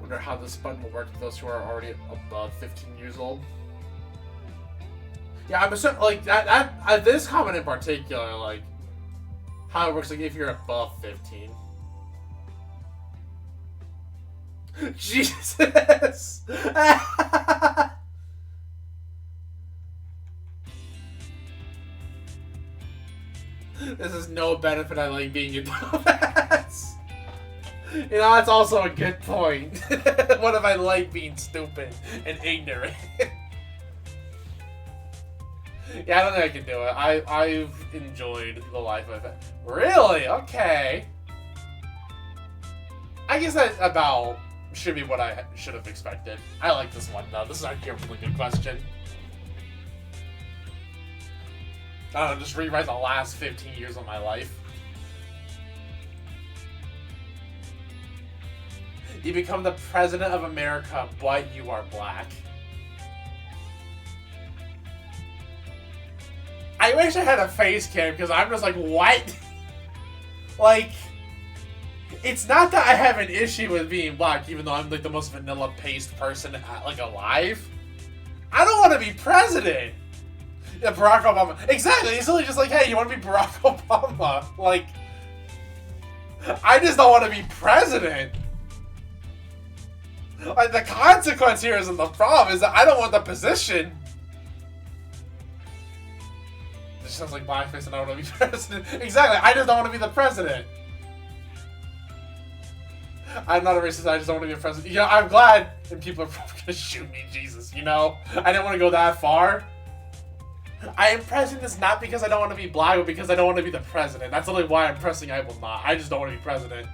wonder how this button will work with those who are already above 15 years old. Yeah, I'm assuming, like, this comment in particular, like, how it works, like, if you're above 15. Jesus! This is no benefit I like being a dumbass. You know, that's also a good point. What if I like being stupid and ignorant? Yeah, I don't think I can do it. I've enjoyed the life I've had. Really? Okay. I guess that about should be what I should have expected. I like this one, though. This is actually a really good question. I don't know, just rewrite the last 15 years of my life. You become the president of America, but you are black. I wish I had a face cam, because I'm just like, what? Like, it's not that I have an issue with being black, even though I'm like the most vanilla-paced person like alive. I don't want to be president. Yeah, Barack Obama. Exactly. It's really just like, hey, you want to be Barack Obama? Like, I just don't want to be president. Like, the consequence here isn't the problem. Is that I don't want the position. This sounds like blackface, and I don't want to be president. Exactly. I just don't want to be the president. I'm not a racist. I just don't want to be a president. You know, I'm glad, and people are probably gonna shoot me. Jesus, you know, I didn't want to go that far. I am pressing this not because I don't want to be black, but because I don't want to be the president. That's literally why I'm pressing I will not. I just don't want to be president.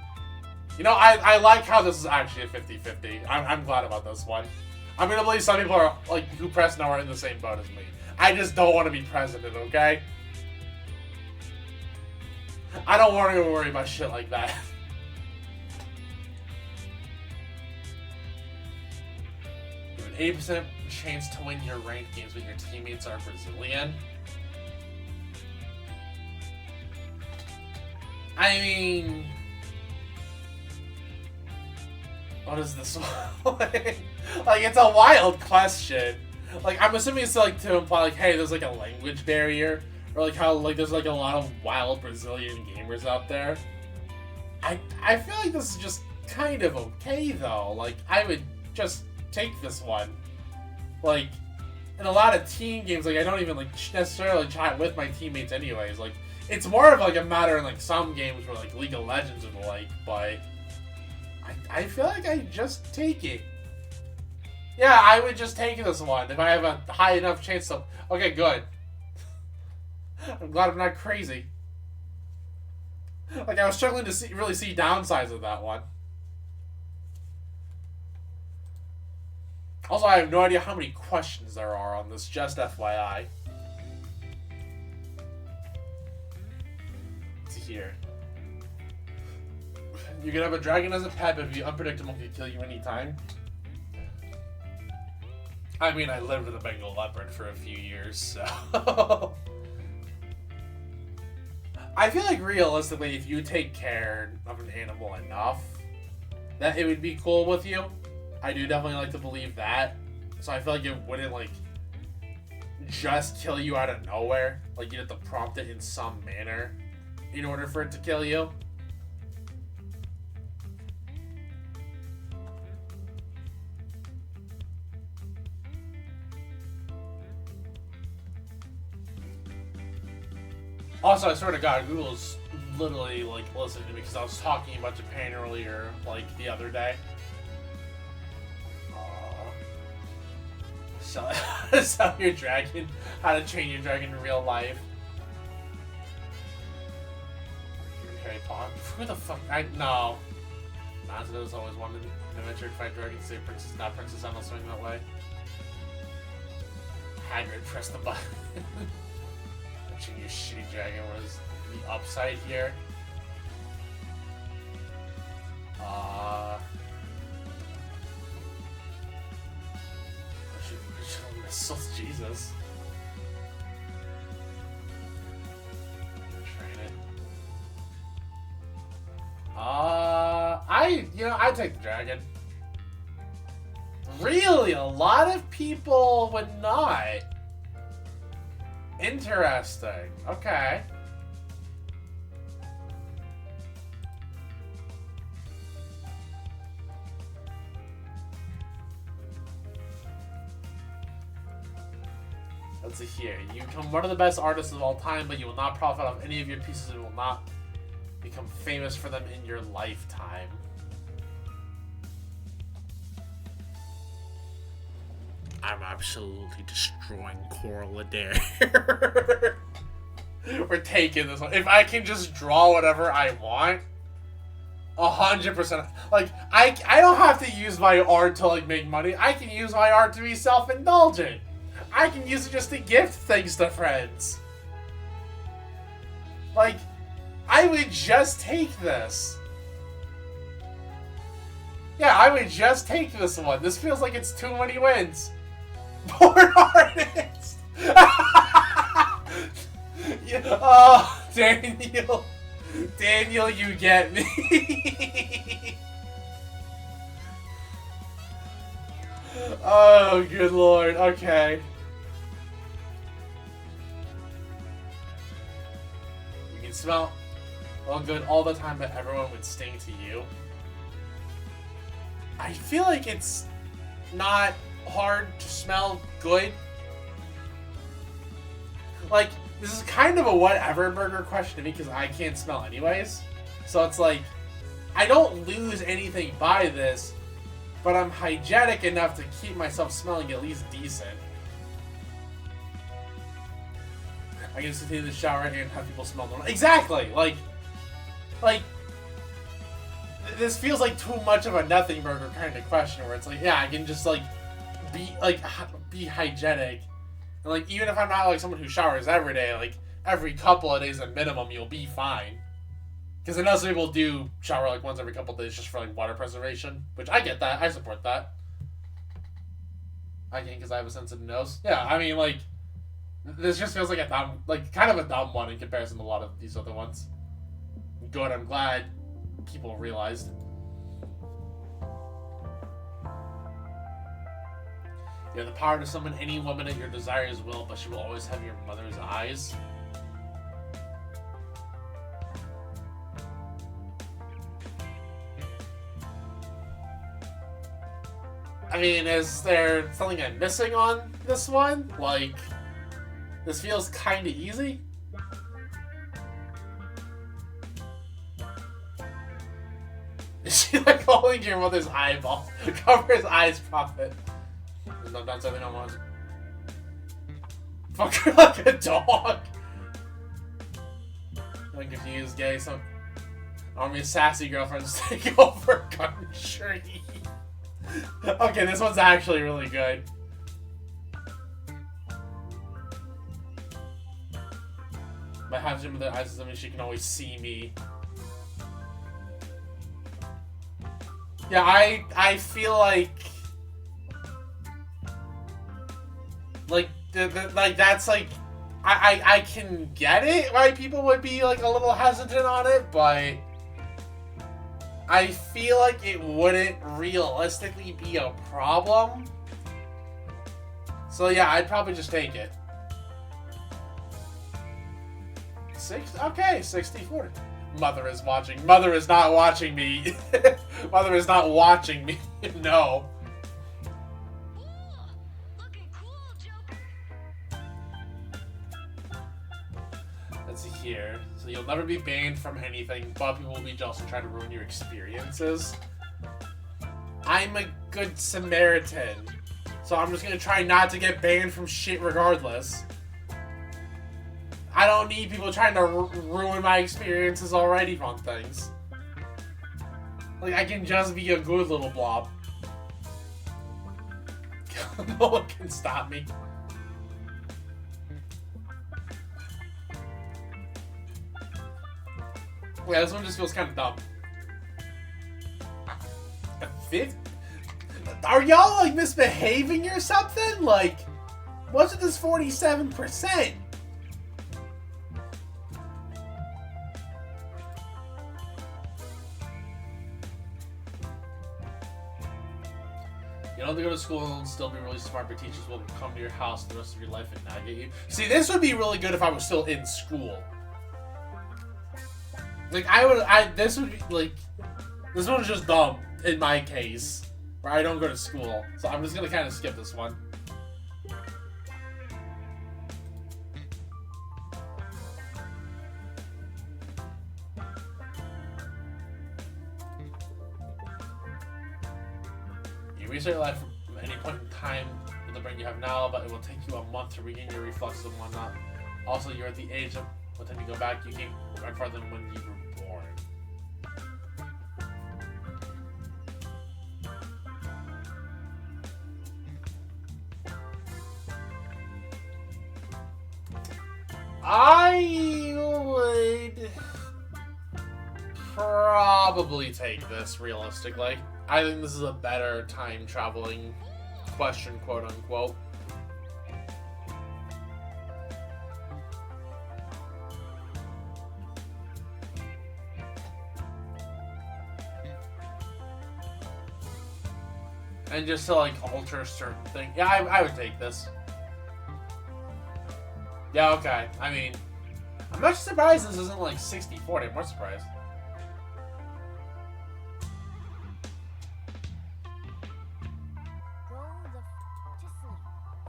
You know, I like how this is actually a 50-50. I'm glad about this one. I'm going to believe some people are, like, who press no are in the same boat as me. I just don't want to be president, okay? I don't want to worry about shit like that. You have an 8% chance to win your ranked games when your teammates are Brazilian. I mean, what is this one? Like, it's a wild question. Like, I'm assuming it's like to imply like, hey, there's like a language barrier, or like how like there's like a lot of wild Brazilian gamers out there. I feel like this is just kind of okay though. Like, I would just take this one. Like, in a lot of team games, like, I don't even, like, necessarily chat with my teammates anyways. Like, it's more of, like, a matter in, like, some games where, like, League of Legends or the like, but I feel like I just take it. Yeah, I would just take this one if I have a high enough chance to... Okay, good. I'm glad I'm not crazy. Like, I was struggling to really see downsides of that one. Also, I have no idea how many questions there are on this, just FYI. Let's see here. You can have a dragon as a pet, but be unpredictable and can kill you anytime. I mean, I lived with a Bengal leopard for a few years, so... I feel like realistically, if you take care of an animal enough, that it would be cool with you. I do definitely like to believe that. So I feel like it wouldn't like just kill you out of nowhere. Like you'd have to prompt it in some manner in order for it to kill you. Also, I swear to God, Google's literally like listening to me because I was talking about Japan earlier, like the other day. Sell your dragon. How to train your dragon in real life. Harry Potter. Who the fuck? No. Mazuda's always wanted an adventure to fight dragons. Say princess, not princess. I'm not swinging that way. Hagrid, press the button. Watching your shitty dragon was the upside here. Missiles, Jesus. Train it. I'd take the dragon. Really? A lot of people would not. Interesting. Okay. Let's see here. You become one of the best artists of all time, but you will not profit off any of your pieces and will not become famous for them in your lifetime. I'm absolutely destroying Coral Adair. We're taking this one. If I can just draw whatever I want, 100%. Like, I don't have to use my art to, like, make money. I can use my art to be self-indulgent. I can use it just to gift things to friends. Like, I would just take this. Yeah, I would just take this one. This feels like it's too many wins. Born artist! Yeah. Oh, Daniel. Daniel, you get me. Oh, good lord. Okay. You can smell well good all the time, but everyone would sting to you. I feel like it's not hard to smell good. Like, this is kind of a whatever burger question to me because I can't smell anyways. So it's like, I don't lose anything by this, but I'm hygienic enough to keep myself smelling at least decent. I can just continue the shower and have people smell normal. Exactly! Like, this feels like too much of a nothing burger kind of question where it's like, yeah, I can just like, be hygienic. And like, even if I'm not like someone who showers every day, like every couple of days at minimum, you'll be fine. Because I know some people do shower like once every couple of days just for like water preservation, which I get that. I support that. I can because I have a sensitive nose. Yeah, I mean like, this just feels like a dumb, like kind of a dumb one in comparison to a lot of these other ones. Good, I'm glad people realized. You have the power to summon any woman at your desires will, but she will always have your mother's eyes. I mean, is there something I'm missing on this one? Like, this feels kinda easy. Is she like holding your mother's eyeball? Cover his eyes, profit. Don't say they don't want. Fuck her like a dog. I'm confused, gay. Some army of sassy girlfriends take over country. Okay, this one's actually really good. By having with their eyes, I mean she can always see me. Yeah, I feel like that's like, I can get it why people would be like a little hesitant on it, but I feel like it wouldn't realistically be a problem. So yeah, I'd probably just take it. Okay, 60-40. Mother is watching. Mother is not watching me. Mother is not watching me. No. Let's see here. So you'll never be banned from anything, but people will be jealous and try to ruin your experiences. I'm a good Samaritan, so I'm just gonna try not to get banned from shit regardless. I don't need people trying to ruin my experiences already on things. Like, I can just be a good little blob. No one can stop me. Yeah, this one just feels kind of dumb. A fifth? Are y'all, like, misbehaving or something? Like, what's with this 47%? You don't have to go to school and still be really smart, but teachers will come to your house the rest of your life and nag you. See, this would be really good if I was still in school. Like, this would be, like, this one is just dumb, in my case, where I don't go to school. So I'm just gonna kind of skip this one. You reset your life from any point in time with the brain you have now, but it will take you a month to regain your reflexes and whatnot. Also, you're at the age of, by the time you go back, you came right farther than when you were born. I would probably take this, realistically. I think this is a better time traveling question, quote unquote. And just to, like, alter a certain thing. Yeah, I would take this. Yeah, okay. I mean, I'm not surprised this isn't, like, 60-40. I'm more surprised.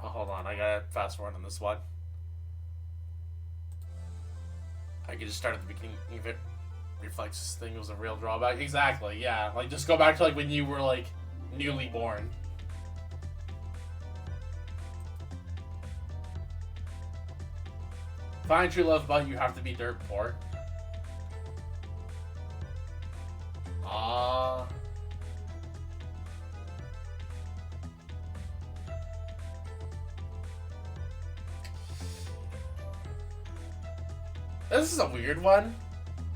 Oh, hold on. I gotta fast forward on this one. I could just start at the beginning if it reflects this thing was a real drawback. Exactly, yeah. Like, just go back to, like, when you were, like, newly born. Find true love, but you have to be dirt poor. This is a weird one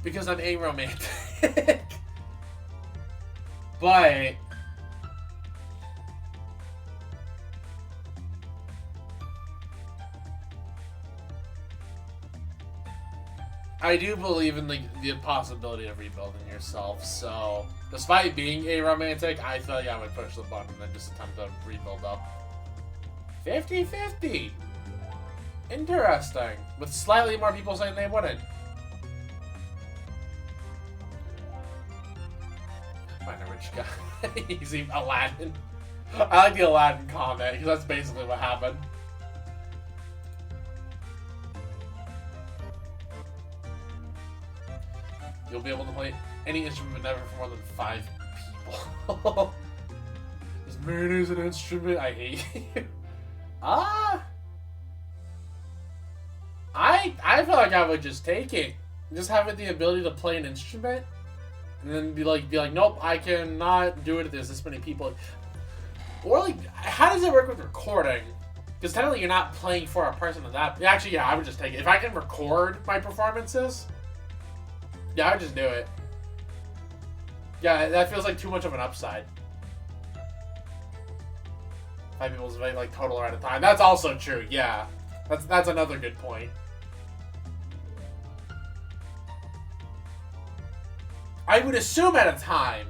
because I'm aromantic. But I do believe in the possibility of rebuilding yourself, so despite being aromantic, I feel like I would push the button and just attempt to rebuild up. 50-50! Interesting. With slightly more people saying they wouldn't. Find a rich guy. Easy Aladdin. I like the Aladdin comment, because that's basically what happened. You'll be able to play any instrument but never for more than 5 people. Is mayonnaise an instrument? I hate you. I feel like I would just take it. Just having the ability to play an instrument. And then be like, nope, I cannot do it if there's this many people. Or like, how does it work with recording? Because technically you're not playing for a person of that. Actually, yeah, I would just take it. If I can record my performances, yeah, I would just do it. Yeah, that feels like too much of an upside. 5 people's like total at a time. That's also true, yeah. That's another good point. I would assume at a time.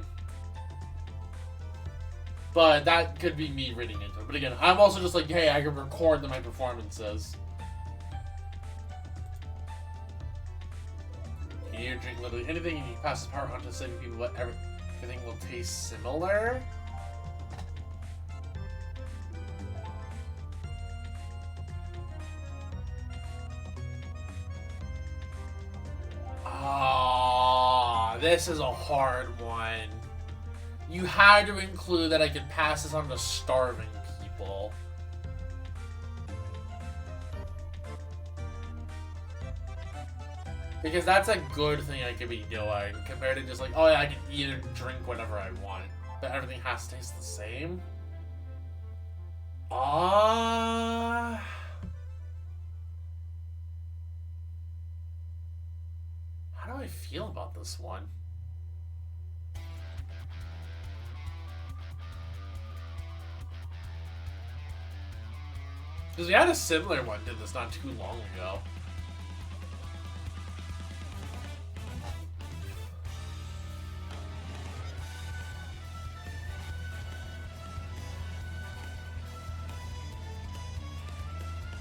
But that could be me reading into it. But again, I'm also just like, hey, I can record my performances. You drink literally anything and you pass the power on to saving people, but everything will taste similar. Ah, this is a hard one. You had to include that I could pass this on to starving people. Because that's a good thing I could be doing, compared to just like, oh yeah, I can eat and drink whatever I want. But everything has to taste the same? How do I feel about this one? Because we had a similar one did this not too long ago.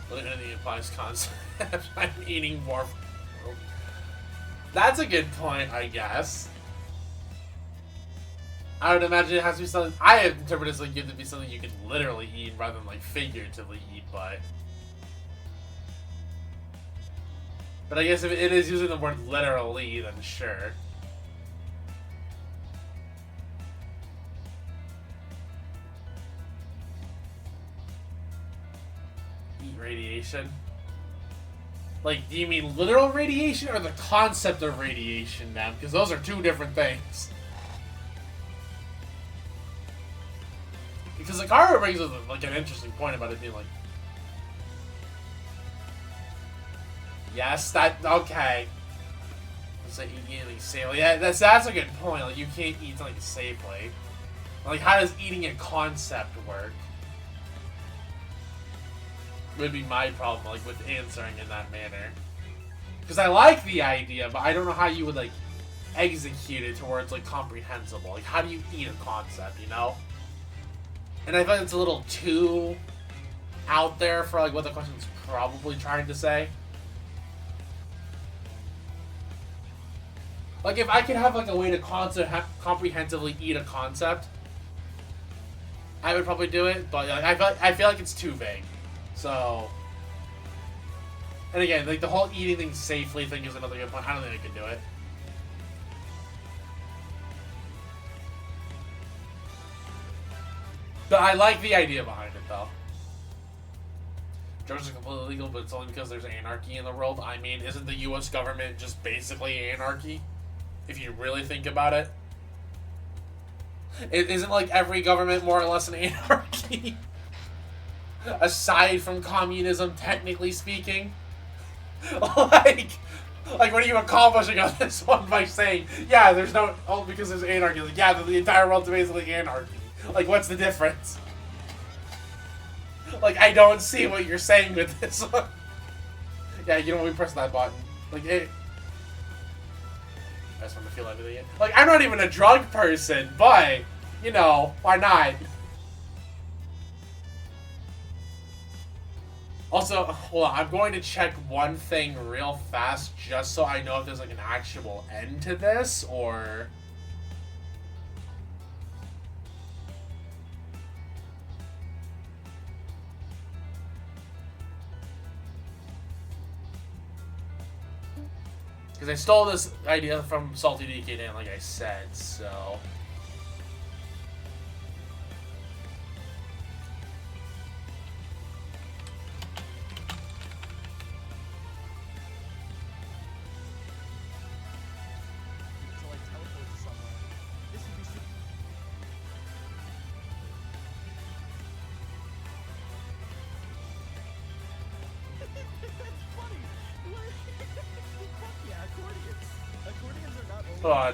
But anything implies concept. I'm eating more. That's a good point, I guess. I would imagine it has to be something. I interpret it as like it to be something you can literally eat rather than like figuratively eat by. But I guess if it is using the word literally, then sure. Eat radiation? Like, do you mean literal radiation or the concept of radiation, man? Because those are two different things. Because Akara brings up like an interesting point about it being like, yes, that okay. It's like eating safely. Yeah, that's a good point. Like you can't eat like safely. Like how does eating a concept work? Would be my problem, like with answering in that manner. Because I like the idea, but I don't know how you would like execute it towards like comprehensible. Like how do you eat a concept, you know? And I feel like it's a little too out there for like what the question's probably trying to say. Like if I could have like a way to comprehensively eat a concept, I would probably do it. But like, I feel like it's too vague. So, and again, like the whole eating things safely thing is another good point. I don't think I could do it. But I like the idea behind it, though. Drugs are completely legal, but it's only because there's anarchy in the world. I mean, isn't the U.S. government just basically anarchy? If you really think about it. It isn't like every government more or less an anarchy. Aside from communism, technically speaking. like what are you accomplishing on this one by saying, yeah, there's no, oh, because there's anarchy. Like, yeah, the entire world's basically anarchy. Like, what's the difference? Like, I don't see what you're saying with this one. Yeah, you know, we press that button. Like, it... I just want to feel everything. Like, I'm not even a drug person, but, you know, why not? Also, hold on, I'm going to check one thing real fast just so I know if there's, like, an actual end to this, or... Because I stole this idea from Salty DK, like I said, so... Hold on,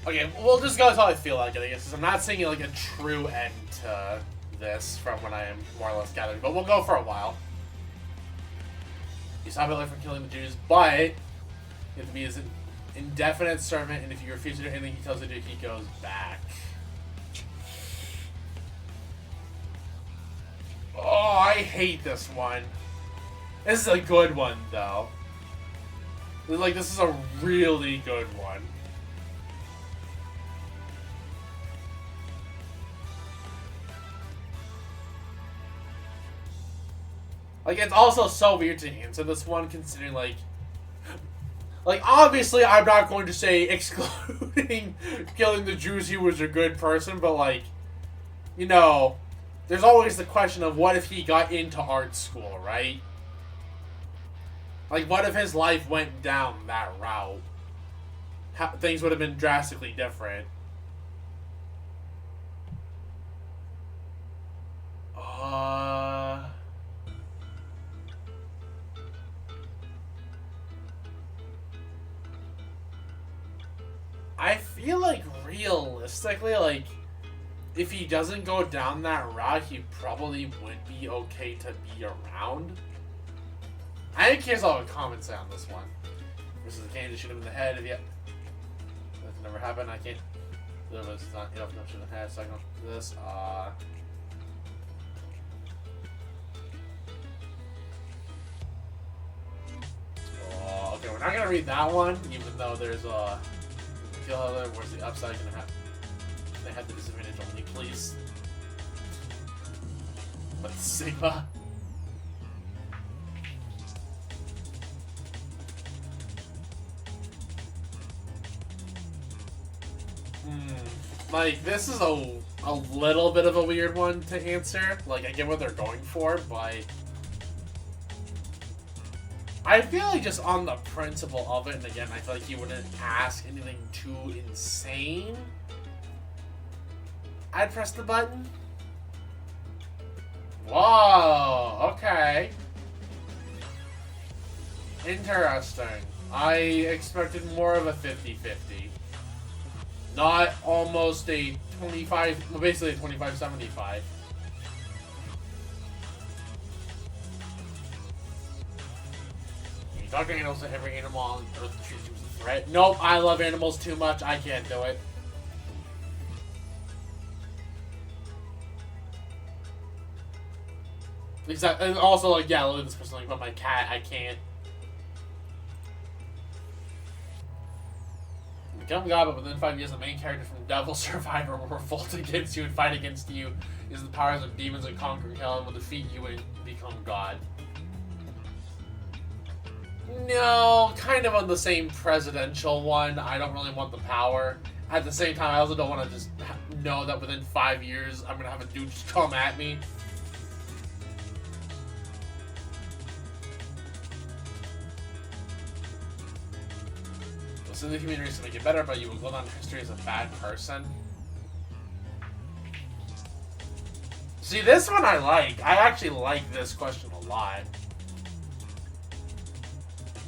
Okay, we'll just go with how I feel like it, I guess. I'm not saying like a true end to this from when I am more or less gathering, but we'll go for a while. You stop Hitler from killing the Jews, but you have to be his indefinite servant, and if you refuse to do anything he tells you to do, he goes back. Oh, I hate this one. This is a good one, though. Like, this is a really good one. Like, it's also so weird to answer this one, considering, like, obviously, I'm not going to say excluding killing the Jews, he was a good person, but, like, you know, there's always the question of what if he got into art school, right? Like, what if his life went down that route? Things would have been drastically different. I feel like realistically, like, if he doesn't go down that route, he probably would be okay to be around. I think here's all the comments say on this one. Versus the candy to shoot him in the head. If that's never happened, I can't. It's not, you know, shoot in the head, so I can do this. Oh, okay, we're not gonna read that one, even though there's kill Hitler. Where's the upside gonna happen? They had the disadvantage only, please. But Sigma. Like, this is a little bit of a weird one to answer. Like, I get what they're going for, but I feel like just on the principle of it, and again, I feel like he wouldn't ask anything too insane, I'd press the button. Whoa, okay. Interesting. I expected more of a 50-50. Not almost a 25, well, basically a 25-75. You talk to animals, to every animal on Earth treats you as a threat. Nope, I love animals too much. I can't do it. Exactly. And also, like, yeah, look at this person, like, about my cat. I can't. Become God, but within 5 years, the main character from Devil Survivor will revolt against you and fight against you. Use the powers of demons and conquer hell and will defeat you and become God. No, kind of on the same presidential one. I don't really want the power. At the same time, I also don't want to just know that within 5 years, I'm going to have a dude just come at me. So the human race to make it better, but you will go down in history as a bad person. See, this one I like. I actually like this question a lot.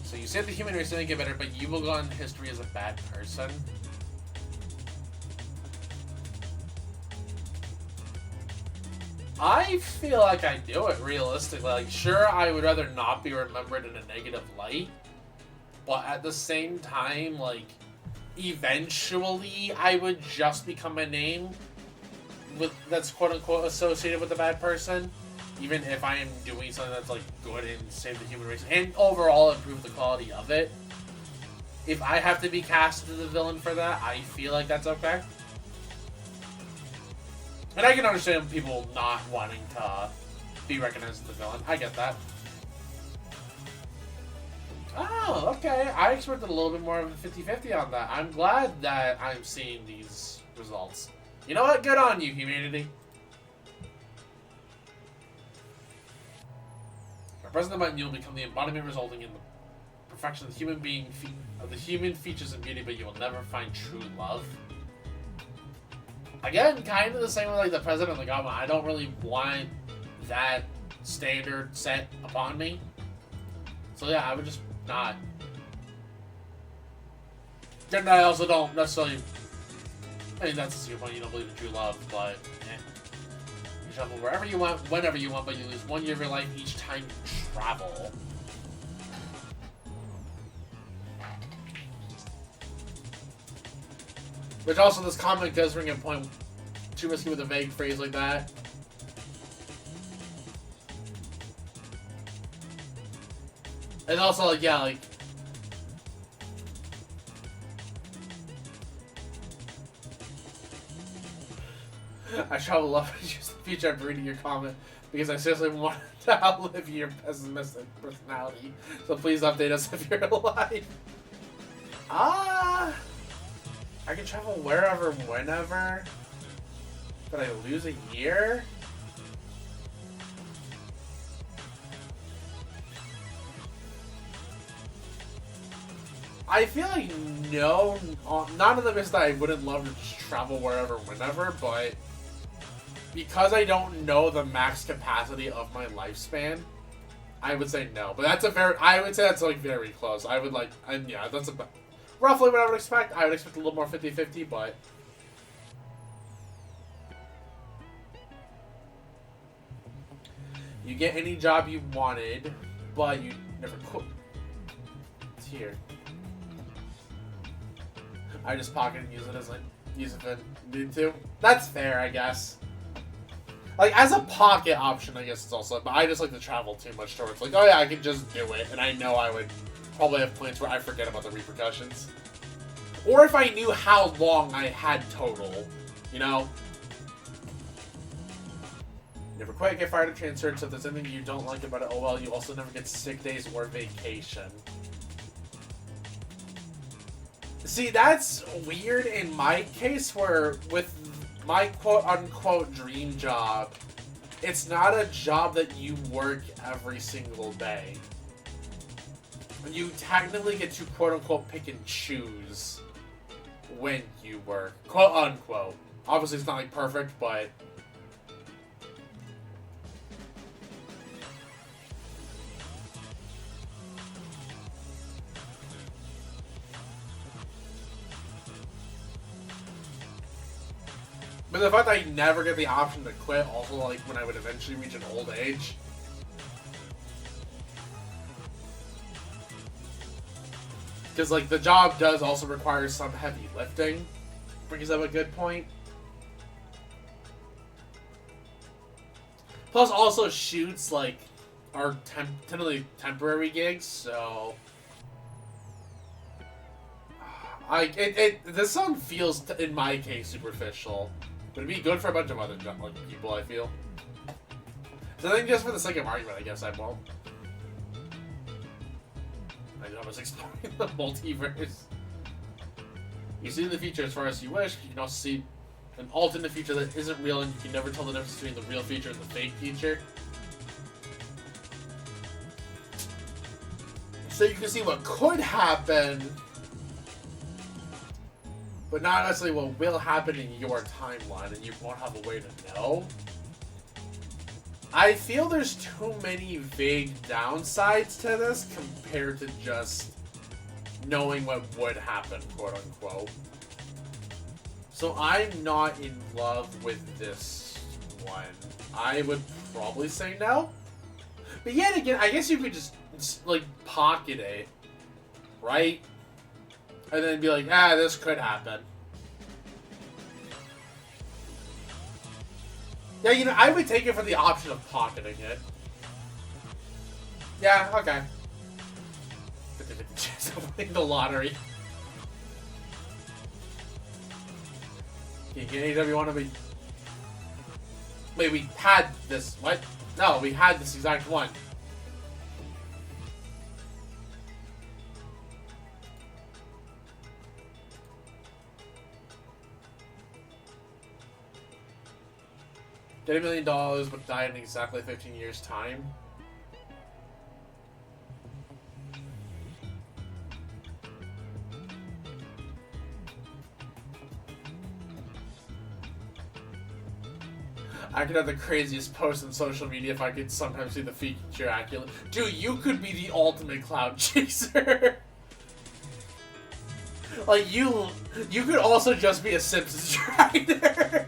So you save the human race to make it better, but you will go on history as a bad person. I feel like I do it realistically. Like, sure, I would rather not be remembered in a negative light. But at the same time, like, eventually I would just become a name that's quote-unquote associated with a bad person. Even if I am doing something that's, like, good and save the human race. And overall improve the quality of it. If I have to be cast as the villain for that, I feel like that's okay. And I can understand people not wanting to be recognized as the villain. I get that. Oh, okay. I expected a little bit more of a 50-50 on that. I'm glad that I'm seeing these results. You know what? Good on you, humanity. By pressing the button, you'll become the embodiment resulting in the perfection of the human being, of the human features and beauty, but you will never find true love. Again, kind of the same with like the president of the government. I don't really want that standard set upon me. So yeah, I would just not. Then I also don't necessarily. I mean, that's a good point. You don't believe in true love, but can travel wherever you want, whenever you want, but you lose 1 year of your life each time you travel. Which also, this comic does ring a point too risky with a vague phrase like that. And also, like, yeah, like... I travel love to use the future after reading your comment because I seriously want to outlive your pessimistic personality. So please update us if you're alive. I can travel wherever, whenever, but I lose a year? I feel like no, none of them is that I wouldn't love to just travel wherever, whenever, but because I don't know the max capacity of my lifespan, I would say no. But that's I would say that's like very close. I would like, and yeah, that's about roughly what I would expect. I would expect a little more 50-50, but you get any job you wanted, but you never quit. It's here. I just pocket and use it as use it if I need to. That's fair, I guess. Like, as a pocket option, I guess it's also, but I just like to travel too much towards, like, oh yeah, I could just do it, and I know I would probably have plans where I forget about the repercussions. Or if I knew how long I had total, you know? Never quite get fired or transferred, so if there's anything you don't like about it, oh well, you also never get sick days or vacation. See, that's weird in my case, where with my quote-unquote dream job, it's not a job that you work every single day. You technically get to quote-unquote pick and choose when you work. Quote-unquote. Obviously, it's not like perfect, but... But the fact that I never get the option to quit, also, like, when I would eventually reach an old age. Because, like, the job does also require some heavy lifting. Brings up a good point. Plus, also, shoots, like, are technically temporary gigs, so... This song feels, in my case, superficial. But it'd be good for a bunch of other like, people, I feel. So I think just for the sake of argument, I guess I won't. I was exploring the multiverse. You see the future as far as you wish. You can also see an alternate future that isn't real, and you can never tell the difference between the real future and the fake future. So you can see what could happen, but not necessarily what will happen in your timeline, and you won't have a way to know. I feel there's too many vague downsides to this compared to just knowing what would happen, quote unquote. So I'm not in love with this one. I would probably say no. But yet again, I guess you could just like pocket it, right? And then be like, this could happen. Yeah, you know, I would take it for the option of pocketing it. Yeah, okay. 50-50 chance of winning the lottery. You get anytime you want to be... Wait, we had this... What? No, we had this exact one. Get $1 million, but die in exactly 15 years' time. I could have the craziest post on social media if I could sometimes see the future accurately. Dude, you could be the ultimate cloud chaser. Like, you could also just be a Simpsons writer.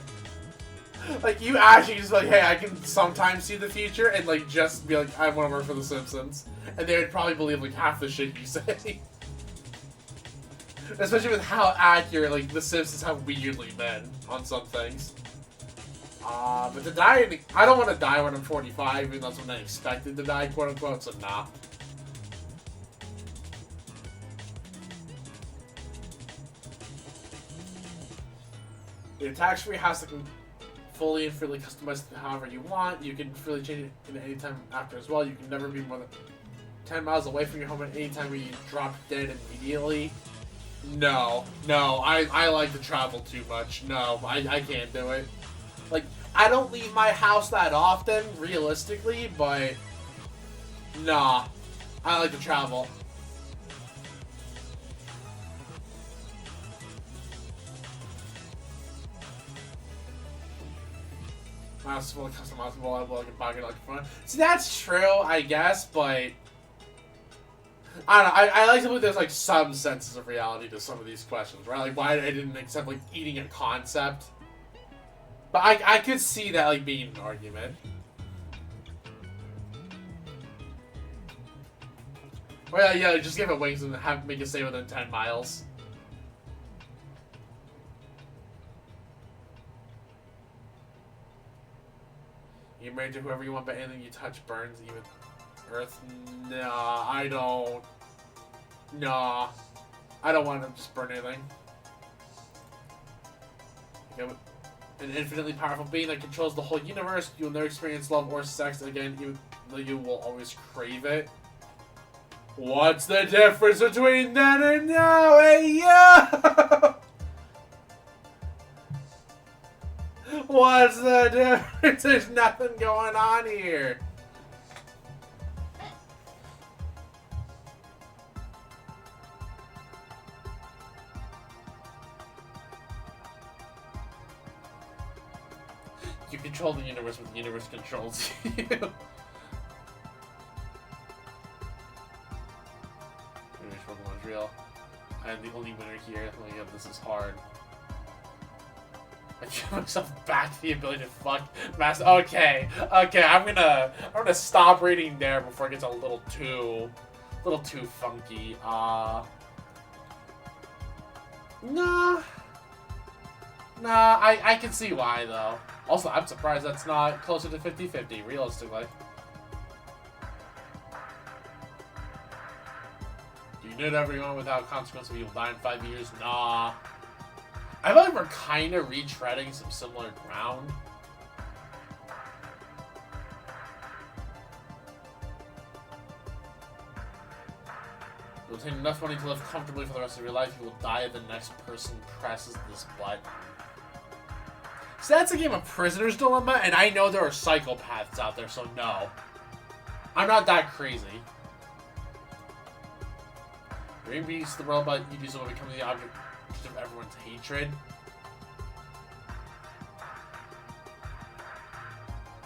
Like, you actually just like, hey, I can sometimes see the future, and like just be like, I want to work for The Simpsons, and they would probably believe like half the shit you say. Especially with how accurate like The Simpsons have weirdly been on some things. But to die, I don't want to die when I'm 45, even though that's when I expected to die, quote unquote. So nah. Your tax-free house that can fully and freely customize it however you want. You can freely change it any time after as well. You can never be more than 10 miles away from your home at any time where you drop dead immediately. No, I like to travel too much. No, I can't do it. Like, I don't leave my house that often, realistically, but nah, I like to travel. My house is fully customizable. I will like a pocket like fun. See, that's true, I guess, but I don't know. I like to believe there's like some senses of reality to some of these questions, right? Like, why I didn't accept like eating a concept. But I could see that like being an argument. Well, yeah, just give it wings and make it stay within 10 miles. You're married to whoever you want, but anything you touch burns, even Earth. Nah, I don't. Nah, I don't want to just burn anything. Okay, an infinitely powerful being that controls the whole universe. You will never experience love or sex again, even though you will always crave it. What's the difference between then and now? Hey, yo! What's the difference? There's nothing going on here. You control the universe, but the universe controls you. Finish Pokemon's real. I am the only winner here. Oh yeah, this is hard. I give myself back the ability to fuck master. Okay, I'm gonna stop reading there before it gets a little too funky. Nah, I can see why though. Also, I'm surprised that's not closer to 50-50, realistically. Do you know everyone without consequences you'll die in 5 years? Nah. I feel like we're kind of retreading some similar ground. You'll obtain enough money to live comfortably for the rest of your life. You will die if the next person presses this button. So that's a game of Prisoner's Dilemma, and I know there are psychopaths out there, so no. I'm not that crazy. You're being beast the robot, you do so will become the object of everyone's hatred.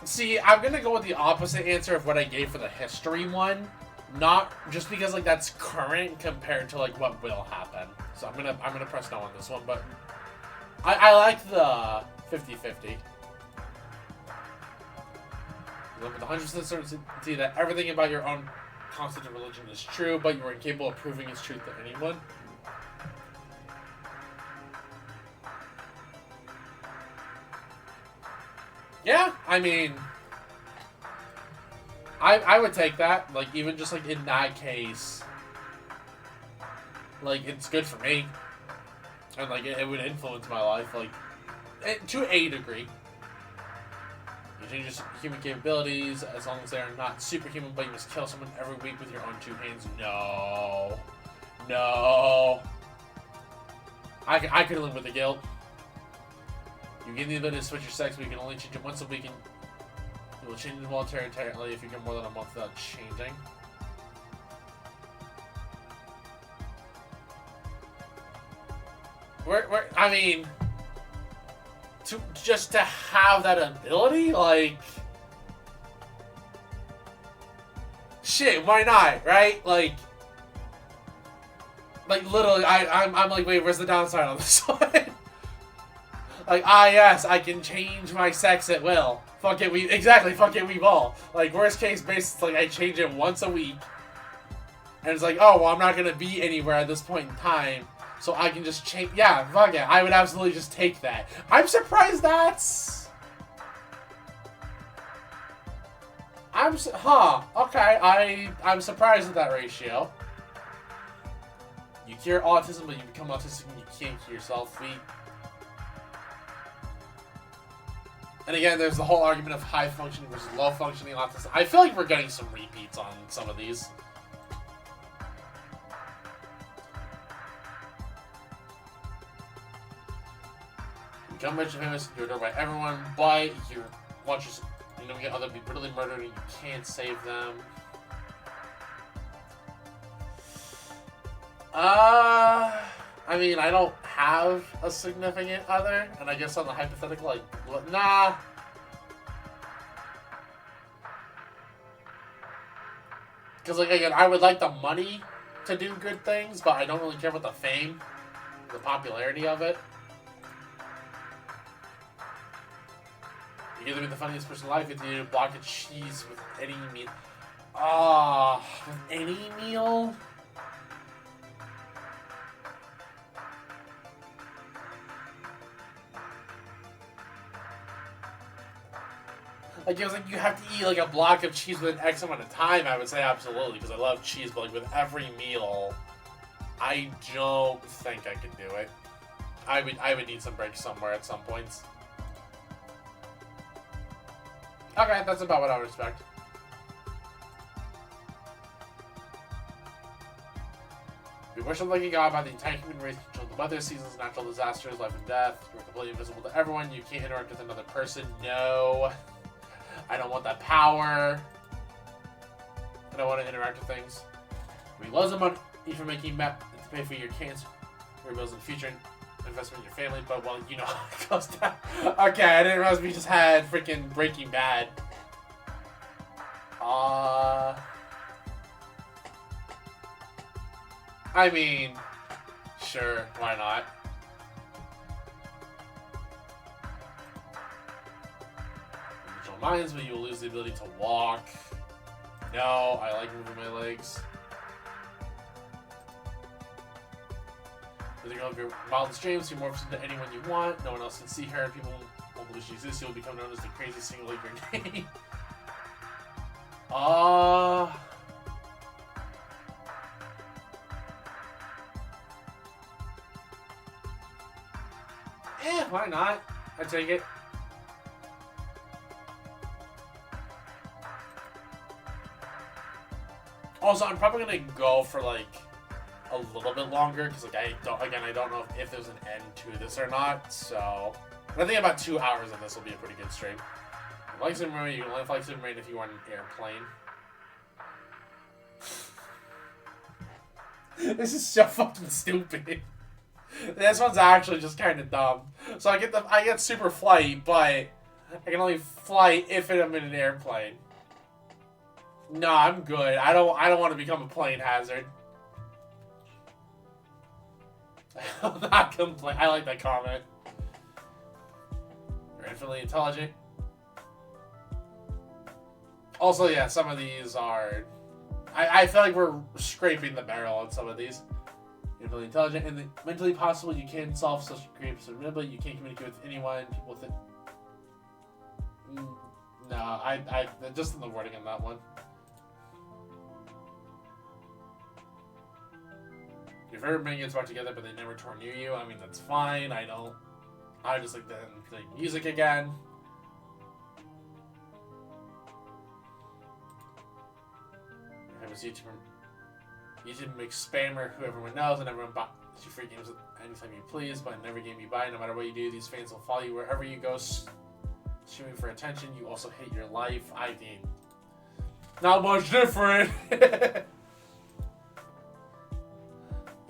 See, I'm gonna go with the opposite answer of what I gave for the history one. Not just because like that's current compared to like what will happen. So I'm gonna press no on this one, but I like the 50-50. Look with 100% certainty that everything about your own concept of religion is true, but you are incapable of proving its truth to anyone. Yeah, I mean, I would take that. Like, even just like in that case, like it's good for me, and like it would influence my life, like to a degree. You change your human capabilities as long as they are not superhuman, but you must kill someone every week with your own 2 hands. No, no. I could live with the guilt. You gain the ability to switch your sex, but you can only change it once a week, and you will change it voluntarily if you get more than a month without changing. I mean, just to have that ability, like, shit, why not, right? Like literally, I'm like, wait, where's the downside on this one? Like, yes, I can change my sex at will. Fuck it, we ball. Like, worst case basis, like, I change it once a week. And it's like, oh, well, I'm not gonna be anywhere at this point in time. So I can just change. Yeah, fuck it. I would absolutely just take that. I'm surprised that's... Okay, I'm surprised at that ratio. You cure autism, but you become autistic and you can't cure yourself. And again, there's the whole argument of high-functioning versus low-functioning autism. I feel like we're getting some repeats on some of these. Become rich and famous, you're adored by everyone, but you watch your significant other be brutally murdered and you can't save them. I mean, I don't have a significant other, and I guess on the hypothetical, like, nah. Because, like, again, I would like the money to do good things, but I don't really care about the fame, the popularity of it. You can either be the funniest person alive if you block of cheese with any meal. With any meal? Like, it was like you have to eat like a block of cheese within X amount of time. I would say absolutely, because I love cheese, but like with every meal, I don't think I could do it. I would need some breaks somewhere at some points. Okay, that's about what I would expect. We worship like a god by the entire human race, control the weather, seasons, natural disasters, life and death. We're completely invisible to everyone. You can't interact with another person. No. I don't want that power. I don't want to interact with things. We love the money for making map to pay for your cancer, your bills in the future, investment in your family, but well, you know how it goes down. Okay, I didn't realize we just had freaking Breaking Bad. I mean, sure, why not? Control minds, but you will lose the ability to walk. No, I like moving my legs. With your wildest dreams, she morphs into anyone you want. No one else can see her. People won't believe she exists. You'll become known as the craziest single league grenade. Why not? I take it. Also, I'm probably gonna go for like a little bit longer because like I don't know if there's an end to this or not. So I think about 2 hours of this will be a pretty good stream. Like Superman, you can only fly Superman if you want an airplane. This is so fucking stupid. This one's actually just kind of dumb. So I get super flight, but I can only fly if I'm in an airplane. No, I'm good. I don't want to become a plane hazard. I'm not complaining. I like that comment. You're infinitely intelligent. Also, yeah, some of these are... I feel like we're scraping the barrel on some of these. You're infinitely intelligent and mentally possible. You can solve such creative ability. You can't communicate with anyone. People think... No, I just in the wording on that one. Your favorite band gets back together, but they never tour near you. I mean, that's fine. I just like the music again. YouTube makes spammer who everyone knows, and everyone buys your free games anytime you please, but in every game you buy, no matter what you do, these fans will follow you wherever you go, streaming for attention. You also hate your life. I mean, not much different.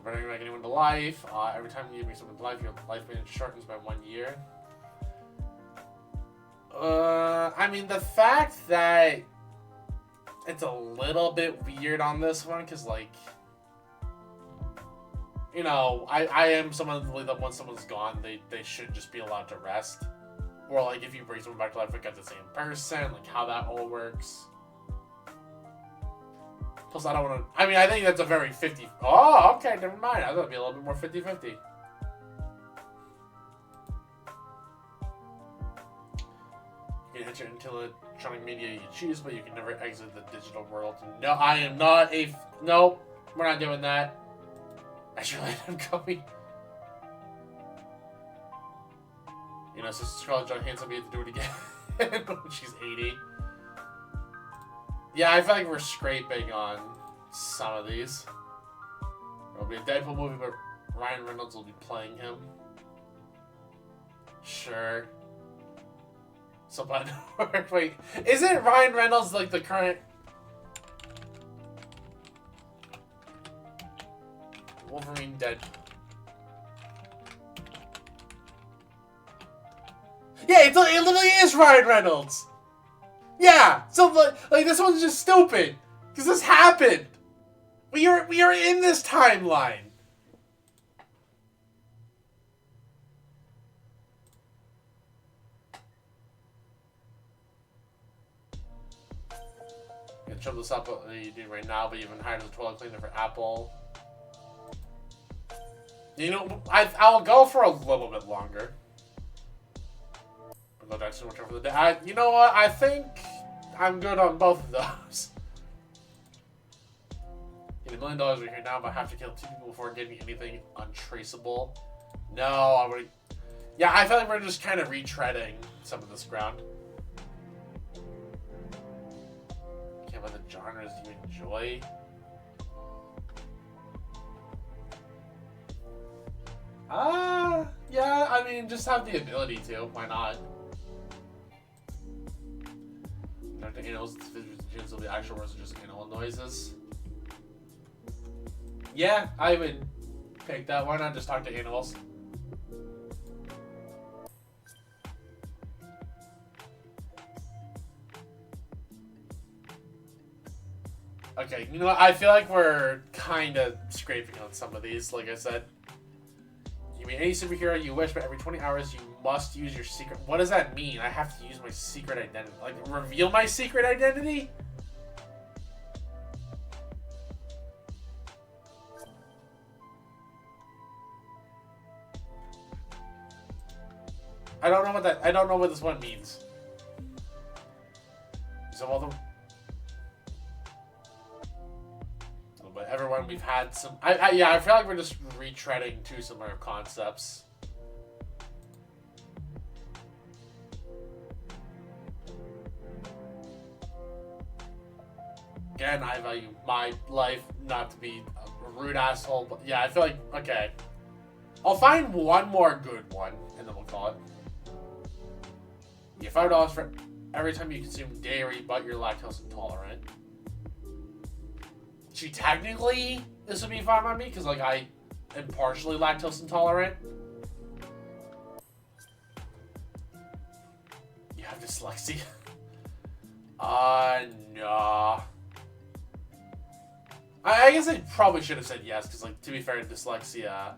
Bringing back anyone to life. Every time you bring someone to life, your lifespan shortens by 1 year. I mean, the fact that it's a little bit weird on this one, because, like, you know, I am someone that, like, that once someone's gone, they should just be allowed to rest. Or, like, if you bring someone back to life, like, the same person, like, how that all works. Plus, I don't want to... I mean, I think that's a very 50... Oh, okay, never mind. I thought it'd be a little bit more 50-50. You can enter into electronic media you choose, but you can never exit the digital world. No, I am not a... Nope, we're not doing that. Actually, I'm coming. You know, since Scarlett Johansson, we have to do it again when she's 80. Yeah, I feel like we're scraping on some of these. There'll be a Deadpool movie, but Ryan Reynolds will be playing him. Sure. So, but wait, isn't Ryan Reynolds like the current Wolverine dead? Yeah, it literally is Ryan Reynolds. Yeah, so like this one's just stupid because this happened. We are in this timeline. I'm gonna chop this up what you do right now, but you haven't hired a toilet cleaner for Apple. You know, I'll go for a little bit longer. That's whichever for the day. You know what? I think I'm good on both of those. Get $1 million right here now, but I have to kill 2 people before getting anything untraceable. No, I would. Yeah, I feel like we're just kind of retreading some of this ground. Okay, but the genres you enjoy. Yeah, I mean, just have the ability to. Why not? Dr. Animals, so the actual words are just animal noises. Yeah, I would pick that. Why not just talk to animals? Okay, you know what? I feel like we're kind of scraping on some of these, like I said. You mean any superhero you wish, but every 20 hours you must use your secret... What does that mean? I have to use my secret identity. Like, reveal my secret identity? I don't know what this one means. So all the... But everyone, we've had some... yeah, I feel like we're just retreading two similar concepts. Again, I value my life, not to be a rude asshole, but yeah, I feel like, okay. I'll find one more good one, and then we'll call it. You get $5 for every time you consume dairy, but you're lactose intolerant. See, technically, this would be fine by me, because, like, I am partially lactose intolerant. You have dyslexia? Nah. I guess I probably should have said yes, because, like, to be fair, dyslexia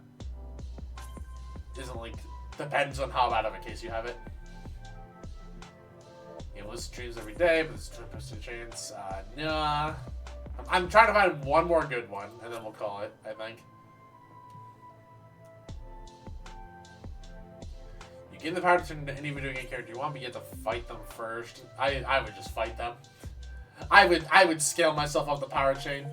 isn't, like, depends on how bad of a case you have it. You have lucid dreams every day, but there's a 20% chance. Nah. I'm trying to find one more good one, and then we'll call it, I think. You get the power to turn into any video game character you want, but you have to fight them first. I would just fight them. I would scale myself up the power chain.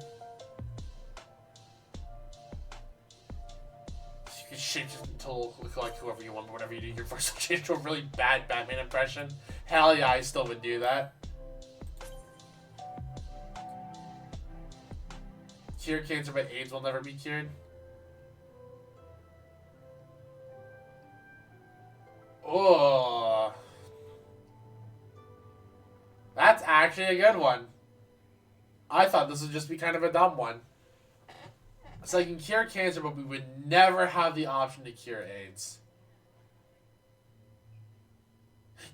You can change it until look like whoever you want, but whatever you do, your first will change to a really bad Batman impression. Hell yeah, I still would do that. Cure cancer, but AIDS will never be cured. Oh, that's actually a good one. I thought this would just be kind of a dumb one. So you can cure cancer, but we would never have the option to cure AIDS.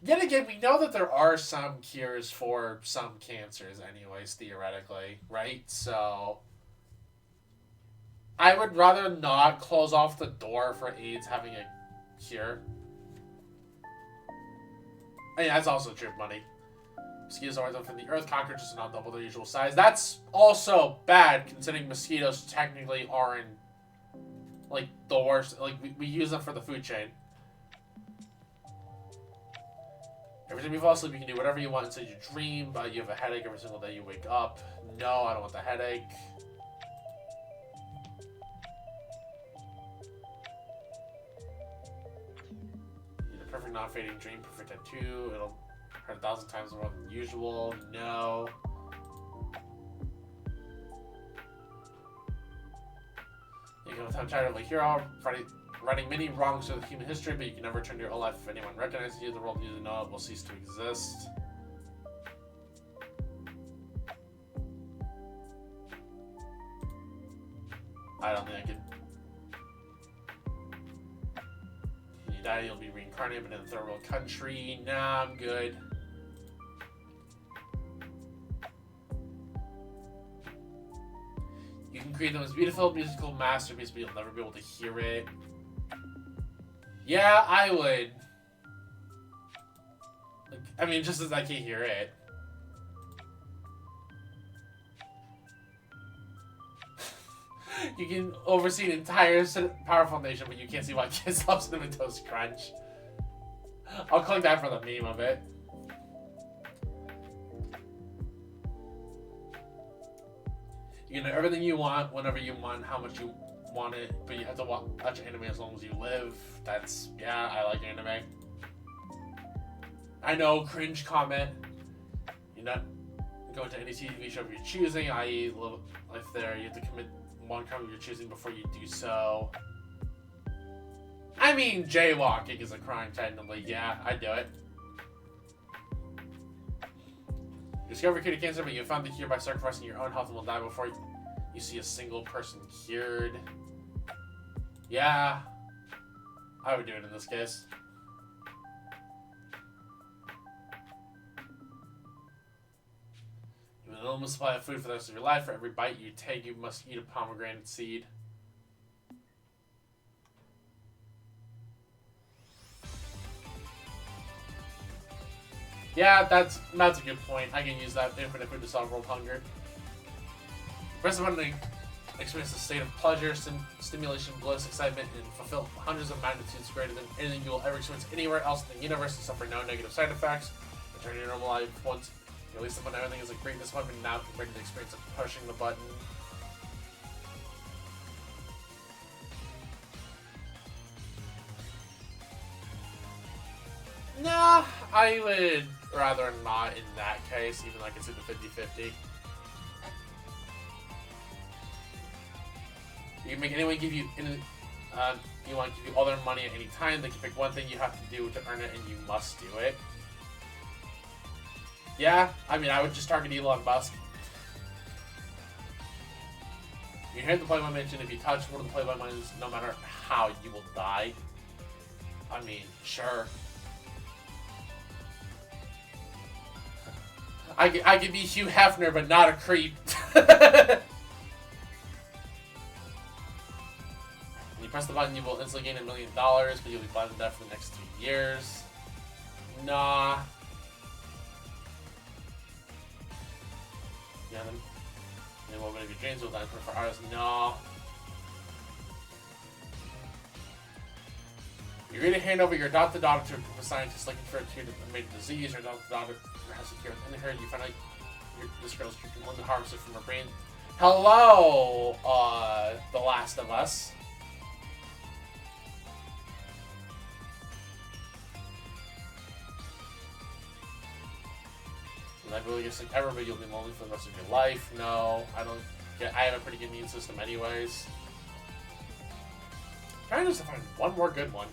Yet again, we know that there are some cures for some cancers anyways, theoretically, right? So... I would rather not close off the door for AIDS having a cure. I mean, that's also true money. Mosquitoes are from the earth. Cockroaches are not double their usual size. That's also bad, considering mosquitoes technically aren't, like, the worst. Like, we use them for the food chain. Every time you fall asleep, you can do whatever you want until you dream, but you have a headache every single day you wake up. No, I don't want the headache. You need a perfect non-fading dream, perfect tattoo. It'll hurt 1,000 times more than usual. No. You can become tired of a hero, writing many wrongs to human history, but you can never turn your own life. If anyone recognizes you, the world you know it will cease to exist. I don't think I could. When you die, you'll be reincarnated, but in a third world country. Nah, I'm good. You can create the most beautiful musical masterpiece, but you'll never be able to hear it. Yeah, I would. Like, I mean, just as I can't hear it. You can oversee an entire powerful nation, but you can't see why kids love Cinnamon Toast Crunch. I'll click that for the meme of it. You can do everything you want, whenever you want, how much you want it, but you have to watch anime as long as you live. That's, yeah, I like anime. I know, cringe comment. You're not going to any TV show of your choosing, i.e. life there. You have to commit one crime you're choosing before you do so. I mean, jaywalking is a crime, technically. Yeah, I'd do it. You discover cured cancer, but you found the cure by sacrificing your own health and will die before you see a single person cured. Yeah, I would do it in this case. You have an enormous supply of food for the rest of your life. For every bite you take, you must eat a pomegranate seed. Yeah, that's a good point. I can use that infinite food to solve world hunger. Press the button to experience a state of pleasure, stimulation, bliss, excitement, and fulfill hundreds of magnitudes greater than anything you will ever experience anywhere else in the universe and suffer no negative side effects. Return to your normal life once you release the button. Everything is a great disappointment now compared to the experience of pushing the button. Nah, I would rather not in that case, even though I can see the 50-50. You can make anyone give you you want to give you all their money at any time. They can pick one thing you have to do to earn it, and you must do it. Yeah, I mean, I would just target Elon Musk. You hit the Playboy Mansion. If you touch one of the Playboy Mansions, no matter how, you will die. I mean, sure. I could be Hugh Hefner, but not a creep. You press the button, you will instantly gain $1 million, but you'll be blind and deaf for the next 2 years. Nah. Yeah, then what if your dreams will die in 24 hours? Nah. You ready to hand over your adopted daughter to a group of scientists looking for a cure to a major disease. Your adopted daughter has a cure within her. You find out this girl's cure can only harvest it from her brain. Hello, The Last of Us. You'll never really get sick ever, but you'll be lonely for the rest of your life. No, I don't get. I have a pretty good immune system, anyways. Trying to find one more good one.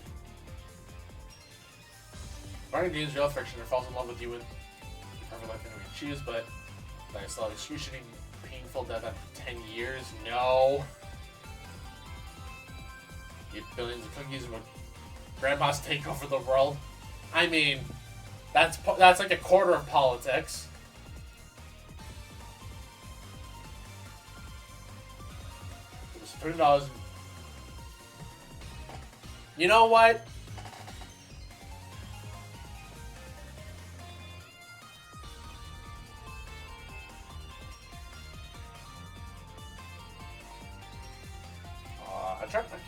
Barney Dean's real fiction or falls in love with you with the perfect life and we choose, but I still have excruciating, painful death after 10 years. No. Get billions of cookies and grandmas take over the world. I mean, that's like a quarter of politics. $20. You know what?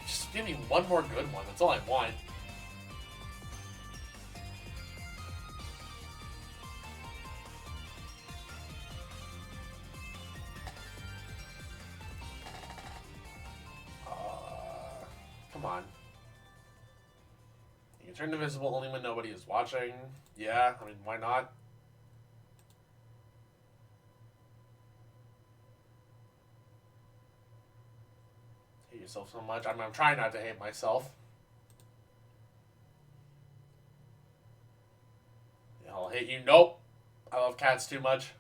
Just give me one more good one. That's all I want. Come on. You can turn invisible only when nobody is watching. Yeah, I mean, why not? Hate yourself so much. I'm trying not to hate myself. Yeah, I'll hate you. Nope. I love cats too much.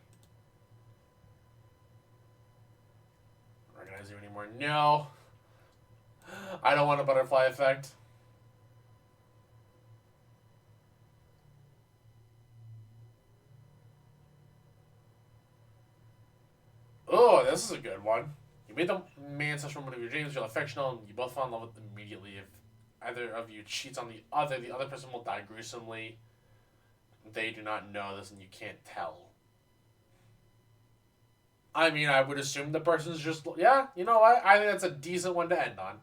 I don't recognize you anymore. No. I don't want a butterfly effect. Oh, this is a good one. You made the man such one of your dreams feel affectional, and you both fall in love with them immediately. If either of you cheats on the other person will die gruesomely. They do not know this, and you can't tell. I mean, I would assume the person's just... Yeah, you know what? I think that's a decent one to end on.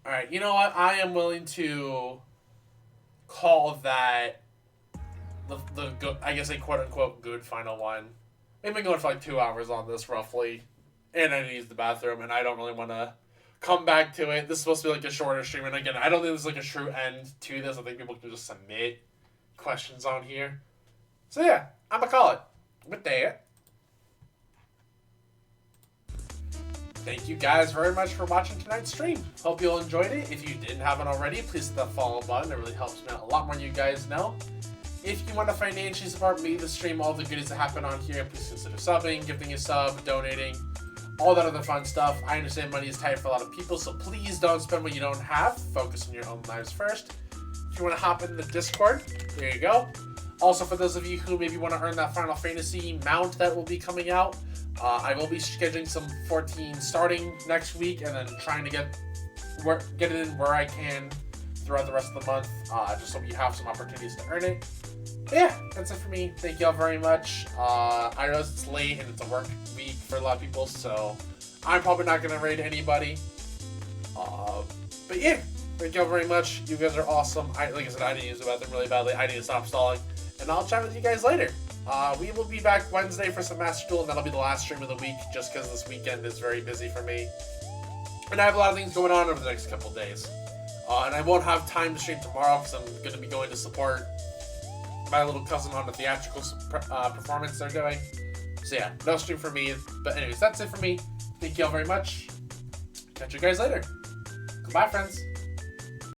Alright, you know what? I am willing to call that the good, I guess a quote-unquote good final one. We've been going for like 2 hours on this, roughly. And I need to use the bathroom, and I don't really want to come back to it. This is supposed to be like a shorter stream, and again, I don't think there's like a true end to this. I think people can just submit questions on here. So yeah, I'm gonna call it with that. Thank you guys very much for watching tonight's stream. Hope you all enjoyed it. If you didn't have it already, please hit the follow button. It really helps me out a lot more than you guys know. If you want to financially support me, the stream, all the goodies that happen on here, please consider subbing, gifting a sub, donating, all that other fun stuff. I understand money is tight for a lot of people, so please don't spend what you don't have. Focus on your own lives first. If you want to hop in the Discord, there you go. Also, for those of you who maybe want to earn that Final Fantasy mount that will be coming out, I will be scheduling some 14 starting next week, and then trying to get it in where I can throughout the rest of the month, just so we have some opportunities to earn it. But yeah, that's it for me. Thank y'all very much. I realize it's late and it's a work week for a lot of people, so I'm probably not going to raid anybody. But yeah, thank y'all very much. You guys are awesome. Like I said, I need to use the bathroom really badly. I need to stop stalling. And I'll chat with you guys later. We will be back Wednesday for some Master Duel, and that'll be the last stream of the week, just because this weekend is very busy for me. And I have a lot of things going on over the next couple days. And I won't have time to stream tomorrow, because I'm going to be going to support my little cousin on a theatrical performance they're doing. So yeah, no stream for me. But anyways, that's it for me. Thank you all very much. Catch you guys later. Goodbye, friends.